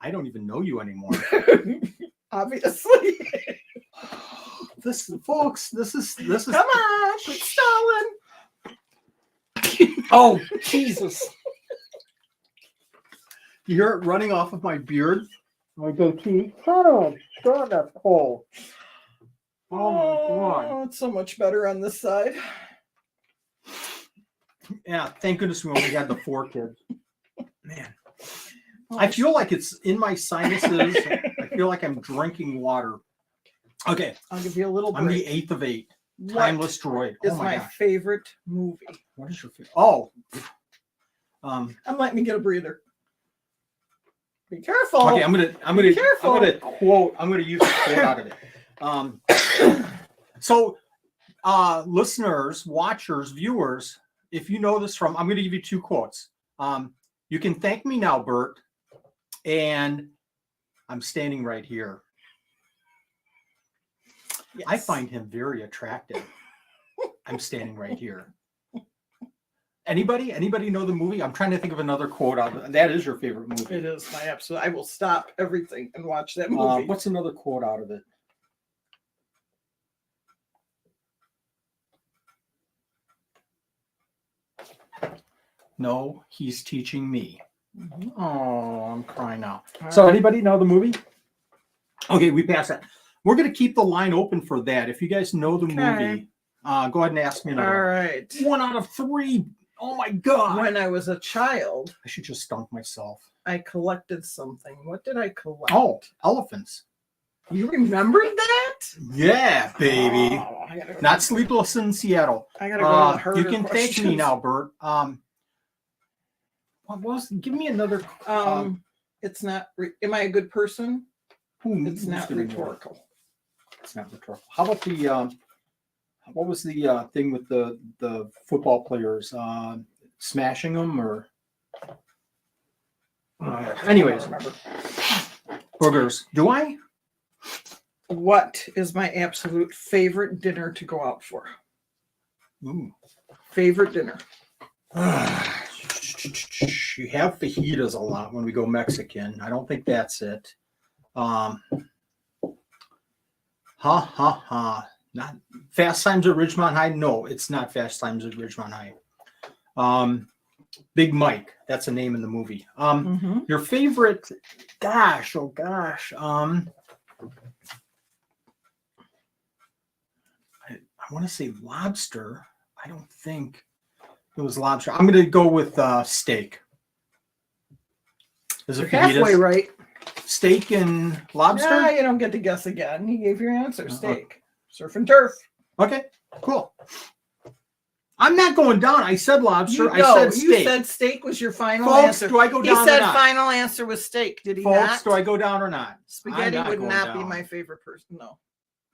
I don't even know you anymore. Obviously. This, folks, this is. Come on, quit stalling. Oh, Jesus. You hear it running off of my beard, my goatee. Oh, God, that's cold. Oh my God. Oh, it's so much better on this side. Yeah, thank goodness we only had the 4 kids. Man, I feel like it's in my sinuses. I feel like I'm drinking water. Okay, I'll give you a little I'm break. the 8th of 8. What Timeless droid. is Oh my my gosh. favorite movie? What is your favorite? Oh. I'm letting you get a breather. Be careful. Okay, I'm gonna Be careful. use a quote out of it. So listeners, watchers, viewers, if you know this from, I'm going to give you 2 quotes. You can thank me now, Bert, and I'm standing right here. Yes. I find him very attractive. I'm standing right here. Anybody know the movie? I'm trying to think of another quote out of it. That is your favorite movie. It is my absolute. I will stop everything and watch that movie. What's another quote out of it? No, he's teaching me. Mhm. Oh, I'm crying now. All So right. anybody know the movie? Okay, we passed that. We're going to keep the line open for that. If you guys know the movie, go ahead and ask me another All one. right. 1 out of 3. Oh my God. When I was a child, I should just stunk myself. I collected something. What did I collect? Oh, elephants. You remembered that? Yeah, baby. Oh, I gotta go Not Sleepless in Seattle. I gotta go to the harder You can thank me questions. now, Bert. What was? Give me another. It's not. Am I a good person? It's who's not giving me one? rhetorical. It's not rhetorical. How about the? What was the thing with the football players smashing them or? Anyways, Remember. boogers. Do I? What is my absolute favorite dinner to go out for? Ooh. Favorite dinner. You have fajitas a lot when we go Mexican. I don't think that's it. Not Fast Times at Ridgemont High. No, it's not Fast Times at Ridgemont High. Big Mike. That's a name in the movie. Your favorite? Gosh, oh gosh. I want to say lobster. I don't think it was lobster. I'm going to go with steak. Is You're it halfway fajitas? right. Steak and lobster? Nah, you don't get to guess again. You gave your answer. Steak. Surf and turf. Okay, cool. I'm not going down. I said lobster. You, I said steak. You said steak was your final Folks, answer. do I go down He or said not? final answer was steak. Did he Folks, not? do I go down or not? Spaghetti I'm not would going not be down. my favorite person. No.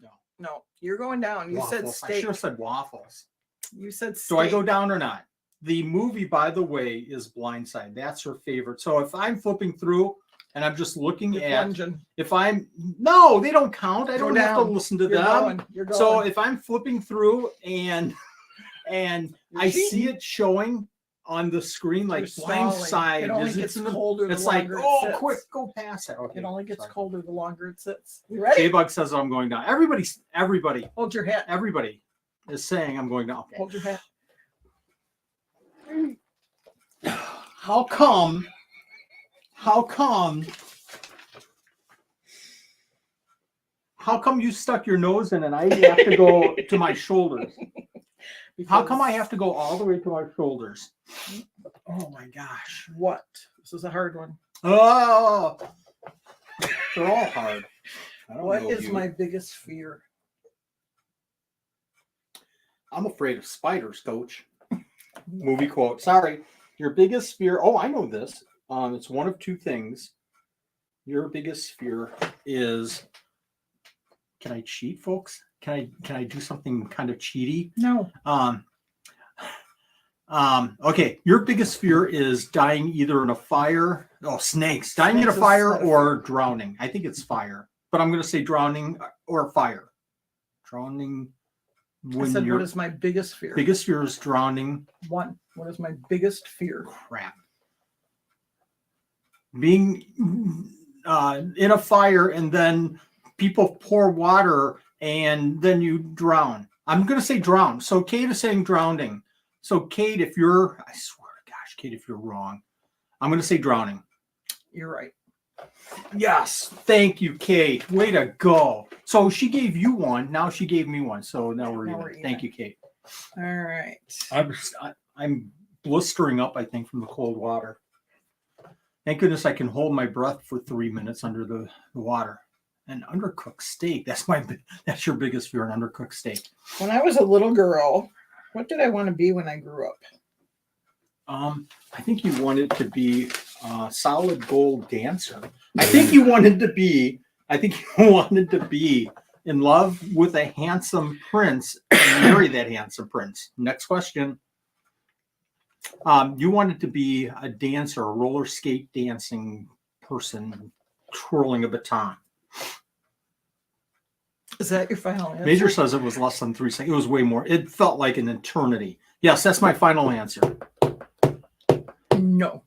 No. No. You're going down. You said Waffles. I steak. should have said waffles. You said steak. Do I go down or not? The movie, by the way, is Blindside. That's her favorite. So if I'm flipping through and I'm just looking You're at, plunging. no, they don't count. I Go don't have to down. listen to You're them. going. You're going. So if I'm flipping through and I see it showing on the screen like Blindside, it only gets colder it's the like, longer it oh, sits. quick, go past it. Okay, It only gets sorry. colder the longer it sits. You ready? J-Bug says I'm going down. Everybody Hold your hat. is saying I'm going down. Okay. Hold your hat. How come you stuck your nose in and I have to go to my shoulders? How come I have to go all the way to my shoulders? Oh my gosh. What? This is a hard one. Oh, they're all hard. I don't What know is you. my biggest fear? I'm afraid of spiders, Coach. Movie quote. Sorry. Your biggest fear. Oh, I know this. It's one of 2 things. Your biggest fear is. Can I cheat, folks? Can I do something kind of cheaty? No. Okay. Your biggest fear is dying either in a fire. Oh, snakes. Dying in a Snakes is fire not a or drowning. I think it's fire, but I'm going to say drowning or fire. Drowning. I said, what is my biggest fear? Biggest fear is drowning. 1. What is my biggest fear? Crap. Being in a fire and then people pour water and then you drown. I'm going to say drown. So Kate is saying drowning. So Kate, I swear to gosh, Kate, if you're wrong, I'm going to say drowning. You're right. Yes. Thank you, Kate. Way to go. So she gave you one. Now she gave me one. So now we're even. Thank you, Kate. All right. I'm blistering up, I think, from the cold water. Thank goodness I can hold my breath for 3 minutes under the water. An undercooked steak. That's your biggest fear, an undercooked steak. When I was a little girl, what did I want to be when I grew up? I think you wanted to be a solid gold dancer. I think you wanted to be In love with a handsome prince, and marry that handsome prince. Next question. You wanted to be a dancer, a roller skate dancing person, twirling a baton. Is that your final answer? Major says it was less than 3 seconds. It was way more. It felt like an eternity. Yes, that's my final answer. No.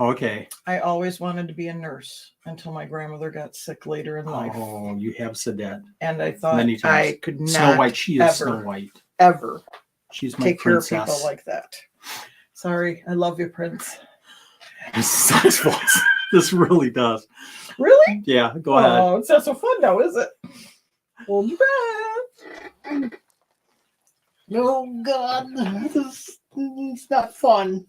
Okay. I always wanted to be a nurse until my grandmother got sick later in life. Oh, you have said that. And I thought many times. I could not Snow White. She is ever, Snow White. ever She's my take princess. care of people like that. Sorry, I love you, Prince. This sucks, folks. This really does. Really? Yeah, go ahead. Oh, it's not so fun now, is it? Hold your breath. Oh, God. It's not fun.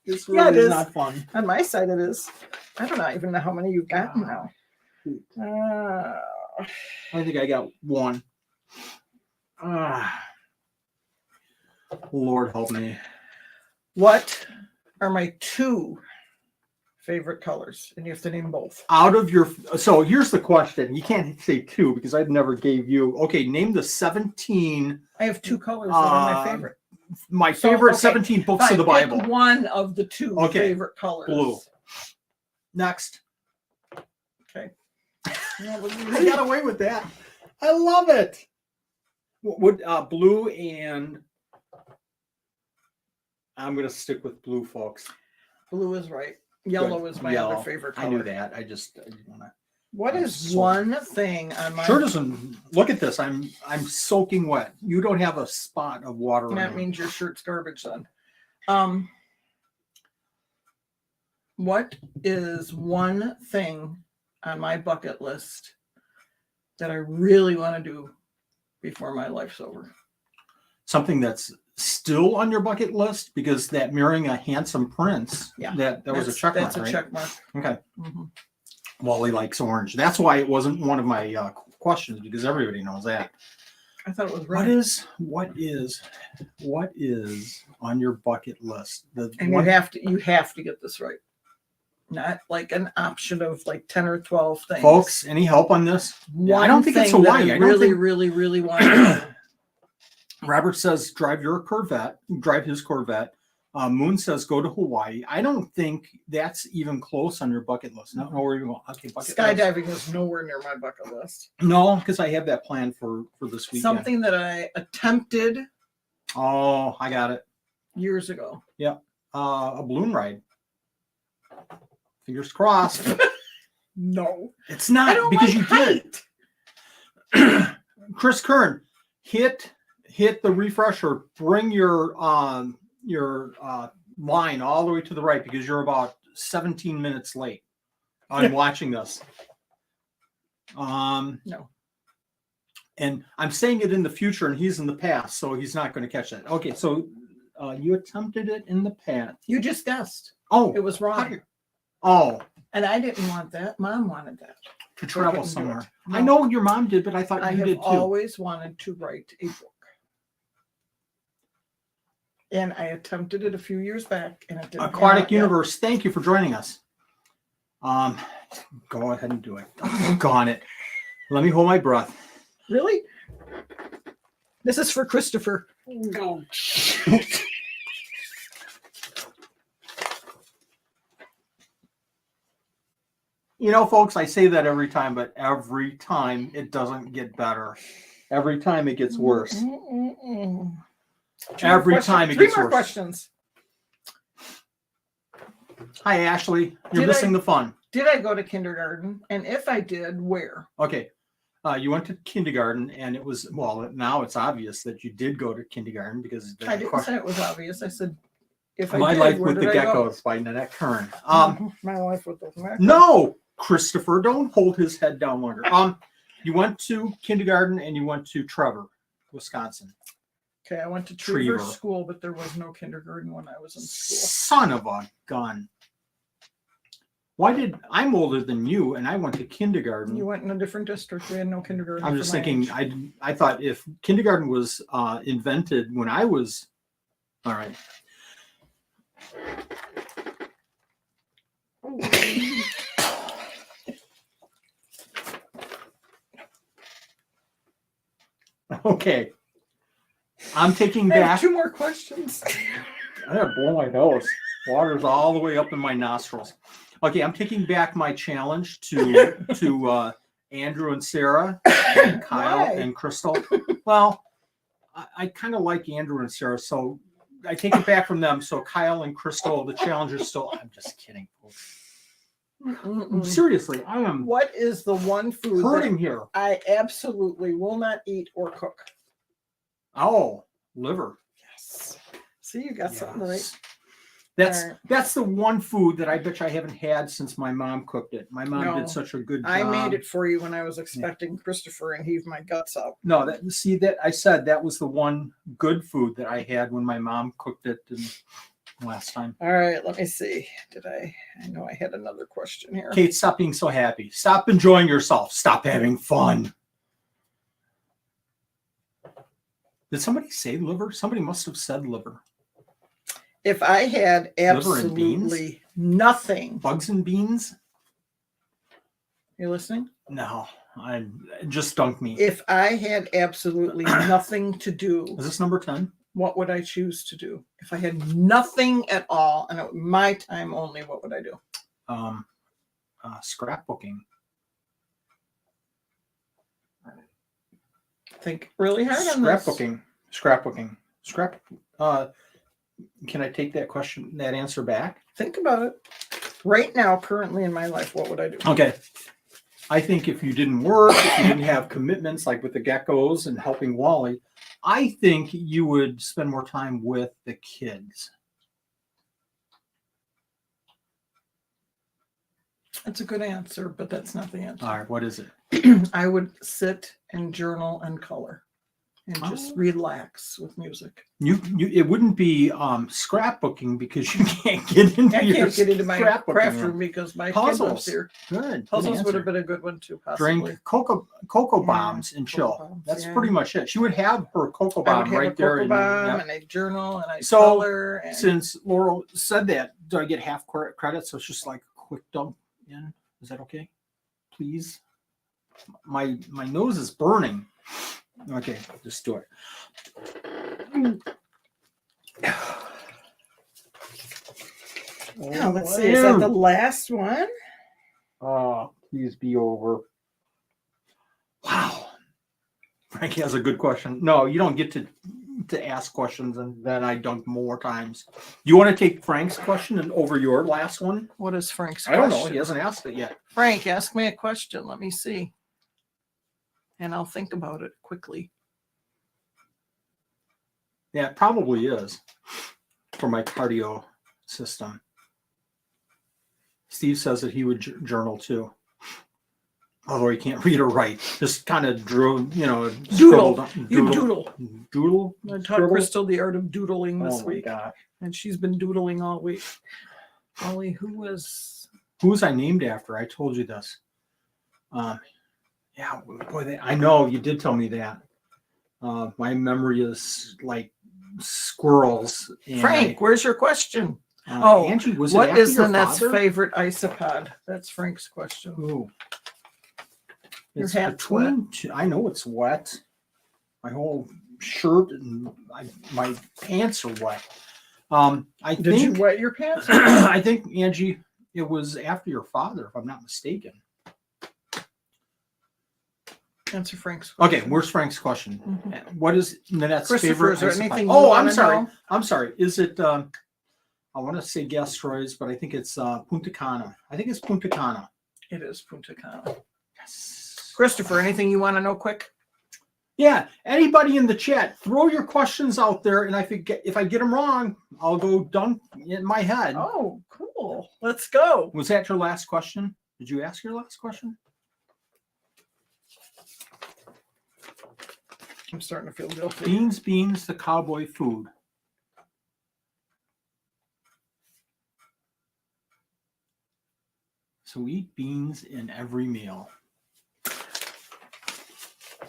This Yeah, really it is is. not fun. On my side, it is. I don't even know how many you've gotten now. I think I got one. Lord help me. What are my 2 favorite colors? And you have to name both. Out of your, so here's the question. You can't say 2 because I never gave you. Okay, name the 17. I have 2 colors that are my favorite. My So, favorite okay, 17 books of the Pick Bible. one of the 2 Okay, favorite colors. Blue. Next. Okay. I got away with that. I love it. Would blue and I'm gonna stick with blue, folks. Blue is right. Yellow Good. is my Yellow. other favorite color. I knew that. I didn't want to. What I'm is so- one thing on my? Sure doesn't look at this. I'm soaking wet. You don't have a spot of water. on That you. means your shirt's garbage then. What is one thing on my bucket list that I really want to do before my life's over? Something that's still on your bucket list because that marrying a handsome prince. Yeah, that was a check mark. That's a check mark. Okay. Mm-hmm. Wally likes orange. That's why it wasn't one of my questions because everybody knows that. I thought it was right. What is on your bucket list? And you have to get this right. Not like an option of like 10 or 12 things. Folks, any help on this? One I don't think it's thing that Hawaii. I I don't really, think... really, really want to do. Robert says drive his Corvette. Moon says go to Hawaii. I don't think that's even close on your bucket list. No, where you going? Okay, bucket Skydiving list. is nowhere near my bucket list. No, because I have that plan for this weekend. Something that I attempted. Oh, I got it. Years ago. Yeah, a balloon ride. Fingers crossed. No, it's not because you did. Chris Kern, hit the refresher. Bring your line all the way to the right because you're about 17 minutes late on watching this. No. And I'm saying it in the future, and he's in the past, so he's not going to catch that. Okay, so you attempted it in the past. You just guessed. Oh, it was wrong. And I didn't want that. Mom wanted that. To travel somewhere. No. I know your mom did, but I thought you did too. I have always wanted to write a book. And I attempted it a few years back, and it didn't. Aquatic Universe, thank you for joining us. Go ahead and do it. Doggone it. Let me hold my breath. Really? This is for Christopher. Oh, You know, folks, I say that every time, but every time it doesn't get better. Every time it gets worse. Every time it gets worse. 3 more questions. Hi, Ashley. You're missing the fun. Did I go to kindergarten? And if I did, where? Okay. You went to kindergarten, and it was, well, now it's obvious that you did go to kindergarten because I didn't say it was obvious. I said, if I My did, Life where with the did I go? Geckos by Nanette Kern. My Life with the Geckos. No, Christopher, don't hold his head down longer. You went to kindergarten and you went to Trevor, Wisconsin. Okay, I went to Trevor School, but there was no kindergarten when I was in school. Son of a gun. I'm older than you, and I went to kindergarten. You went in a different district. We had no kindergarten. I'm just thinking, I thought if kindergarten was invented when I was, all right. Okay. I'm taking I have back. 2 more questions. I gotta blow my nose. Water's all the way up in my nostrils. Okay, I'm taking back my challenge to Andrew and Sarah, and Kyle Why? and Crystal. Well, I kind of like Andrew and Sarah, so I take it back from them. So Kyle and Crystal, the challenge is still. I'm just kidding. Seriously, I am What is the one food hurting that here. I absolutely will not eat or cook? Oh, liver. Yes. See, you got something right. That's All right. that's the one food that I bet you I haven't had since my mom cooked it. My mom No, did such a good job. I made it for you when I was expecting Christopher and heave my guts out. No, that I said that was the one good food that I had when my mom cooked it last time. All right, let me see. I know I had another question here. Kate, stop being so happy. Stop enjoying yourself. Stop having fun. Did somebody say liver? Somebody must have said liver. If I had Liver and beans? absolutely nothing, Bugs and beans? you listening? No, I just dunked me. If I had absolutely nothing to do, Is this number 10? what would I choose to do? If I had nothing at all and it was my time only, what would I do? Scrapbooking. Think really hard on this. Scrapbooking. Can I take that answer back? Think about it. Right now, currently in my life, what would I do? Okay. I think if you didn't work, if you didn't have commitments like with the geckos and helping Wally, I think you would spend more time with the kids. That's a good answer, but that's not the answer. All right, what is it? I would sit and journal and color and just relax with music. It wouldn't be scrapbooking because you can't get into I can't get into my scrapbooking craft room because my kid lives Puzzles. here. Good. Puzzles would have been a good one too, possibly. Drink cocoa bombs and chill. bombs, That's yeah. pretty much it. She would have her cocoa I would bomb have right a there. cocoa And, bomb yep. and I journal and I So, color. And Since Laurel said that, do I get half credit? So it's just like a quick dump in. Is that okay? Please. My nose is burning. Okay, just do it. now let's see. Is that the last one? Oh, please be over. Wow. Frank has a good question. No, you don't get to ask questions and then I dunk more times. Do you want to take Frank's question and over your last one? What is Frank's I question? don't know. He hasn't asked it yet. Frank, ask me a question. Let me see. And I'll think about it quickly. Yeah, it probably is for my cardio system. Steve says that he would journal too. Although he can't read or write. Just kind of drew, Doodle. You doodle. Doodle? I taught Scribble? Crystal the art of doodling this Oh my week. God. And she's been doodling all week. Ollie, who was I named after? I told you this. Yeah, boy, I know you did tell me that. My memory is like squirrels. And Frank? Where's your question? Angie, was it What after is your Lynette's father? favorite isopod? That's Frank's question. Ooh. Your It's hat's between I know it's wet. My whole shirt and my pants are wet. Did you wet your pants? I think, Angie, it was after your father, if I'm not mistaken. Answer Frank's question. Okay, where's Frank's question? Mhm. What is Nanette's Christopher, favorite? is there ice anything pie? you Oh, wanna I'm sorry. know? I'm sorry. Is it? I want to say Gastroids, but I think it's Punta Cana. I think it's Punta Cana. It is Punta Cana. Yes. Christopher, anything you want to know quick? Yeah. Anybody in the chat, throw your questions out there, and if I get them wrong, I'll go dunk in my head. Oh, cool. Let's go. Was that your last question? Did you ask your last question? I'm starting to feel guilty. Beans, the cowboy food. So eat beans in every meal.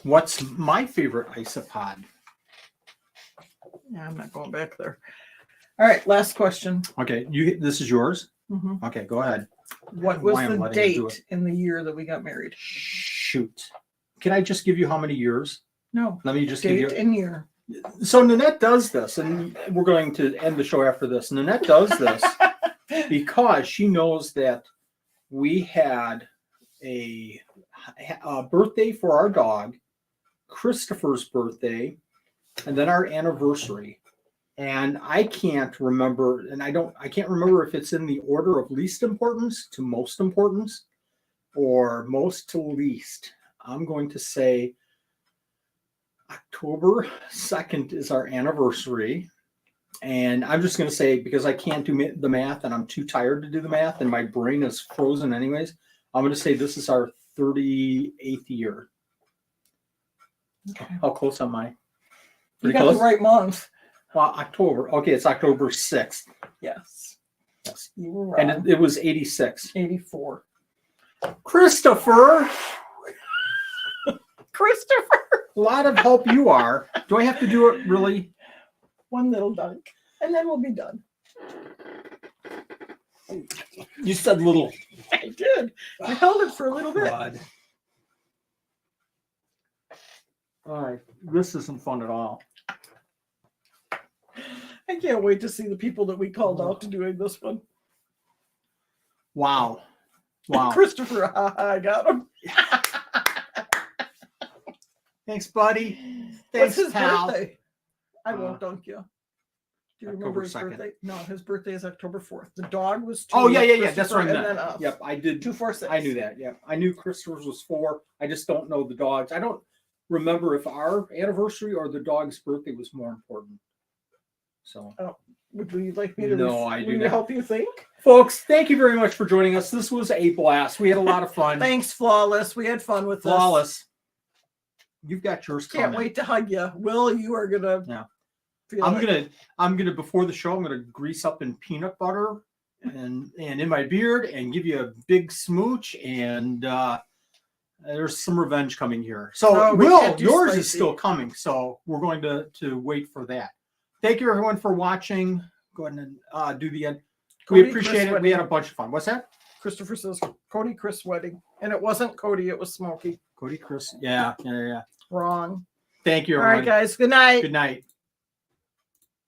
What's my favorite isopod? Yeah, I'm not going back there. All right, last question. Okay, this is yours? Mhm. Okay, go ahead. What was Why I'm the letting you do date in the year that we got married? Shoot. Can I just give you how many years? No. Let me just give Date you. and year. So Nanette does this, and we're going to end the show after this. Nanette does this because she knows that we had a birthday for our dog, Christopher's birthday, and then our anniversary. And I can't remember, and I can't remember if it's in the order of least importance to most importance or most to least. I'm going to say October 2nd is our anniversary. And I'm just going to say, because I can't do the math and I'm too tired to do the math and my brain is frozen anyways, I'm going to say this is our 38th year. Okay. How close am I? You Pretty got close? the right month. Well, October. Okay, it's October 6th. Yes. Yes. You were wrong. And it was 86. 84. Christopher, Christopher. a lot of help you are. Do I have to do it really? One little dunk. And then we'll be done. You said little. I did. I held it for a little bit. God. All right. This isn't fun at all. I can't wait to see the people that we called out to doing this one. Wow. Wow. Christopher, I got him. Thanks, buddy. What's Thanks, his pal. birthday? I won't dunk you. Do you remember October his 2nd. birthday? No, his birthday is October 4th. The dog was 2. Oh, yeah. That's Christopher, what I and meant. then us. Yep, I did. 2, 4, 6. I knew that. Yep. I knew Christopher's was 4. I just don't know the dogs. I don't remember if our anniversary or the dog's birthday was more important. So, Would you like me to No, I do will you not. help you think? folks, thank you very much for joining us. This was a blast. We had a lot of fun. Thanks, Flawless. We had fun with this. Flawless. You've got yours Can't coming. wait to hug you. Will, you are gonna Yeah. feel I'm it. gonna before the show, I'm gonna grease up in peanut butter and in my beard and give you a big smooch, and there's some revenge coming here. So No, we Will, can't do yours is spicy. still coming, so we're going to wait for that. Thank you everyone for watching. Go ahead and do the end. We Cody, appreciate Chris it. We wedding. had a bunch of fun. What's that? Christopher says Cody Chris wedding. And it wasn't Cody, it was Smokey. Cody, Chris. Yeah. Wrong. Thank you, All everyone. right, guys. Good night. Good night.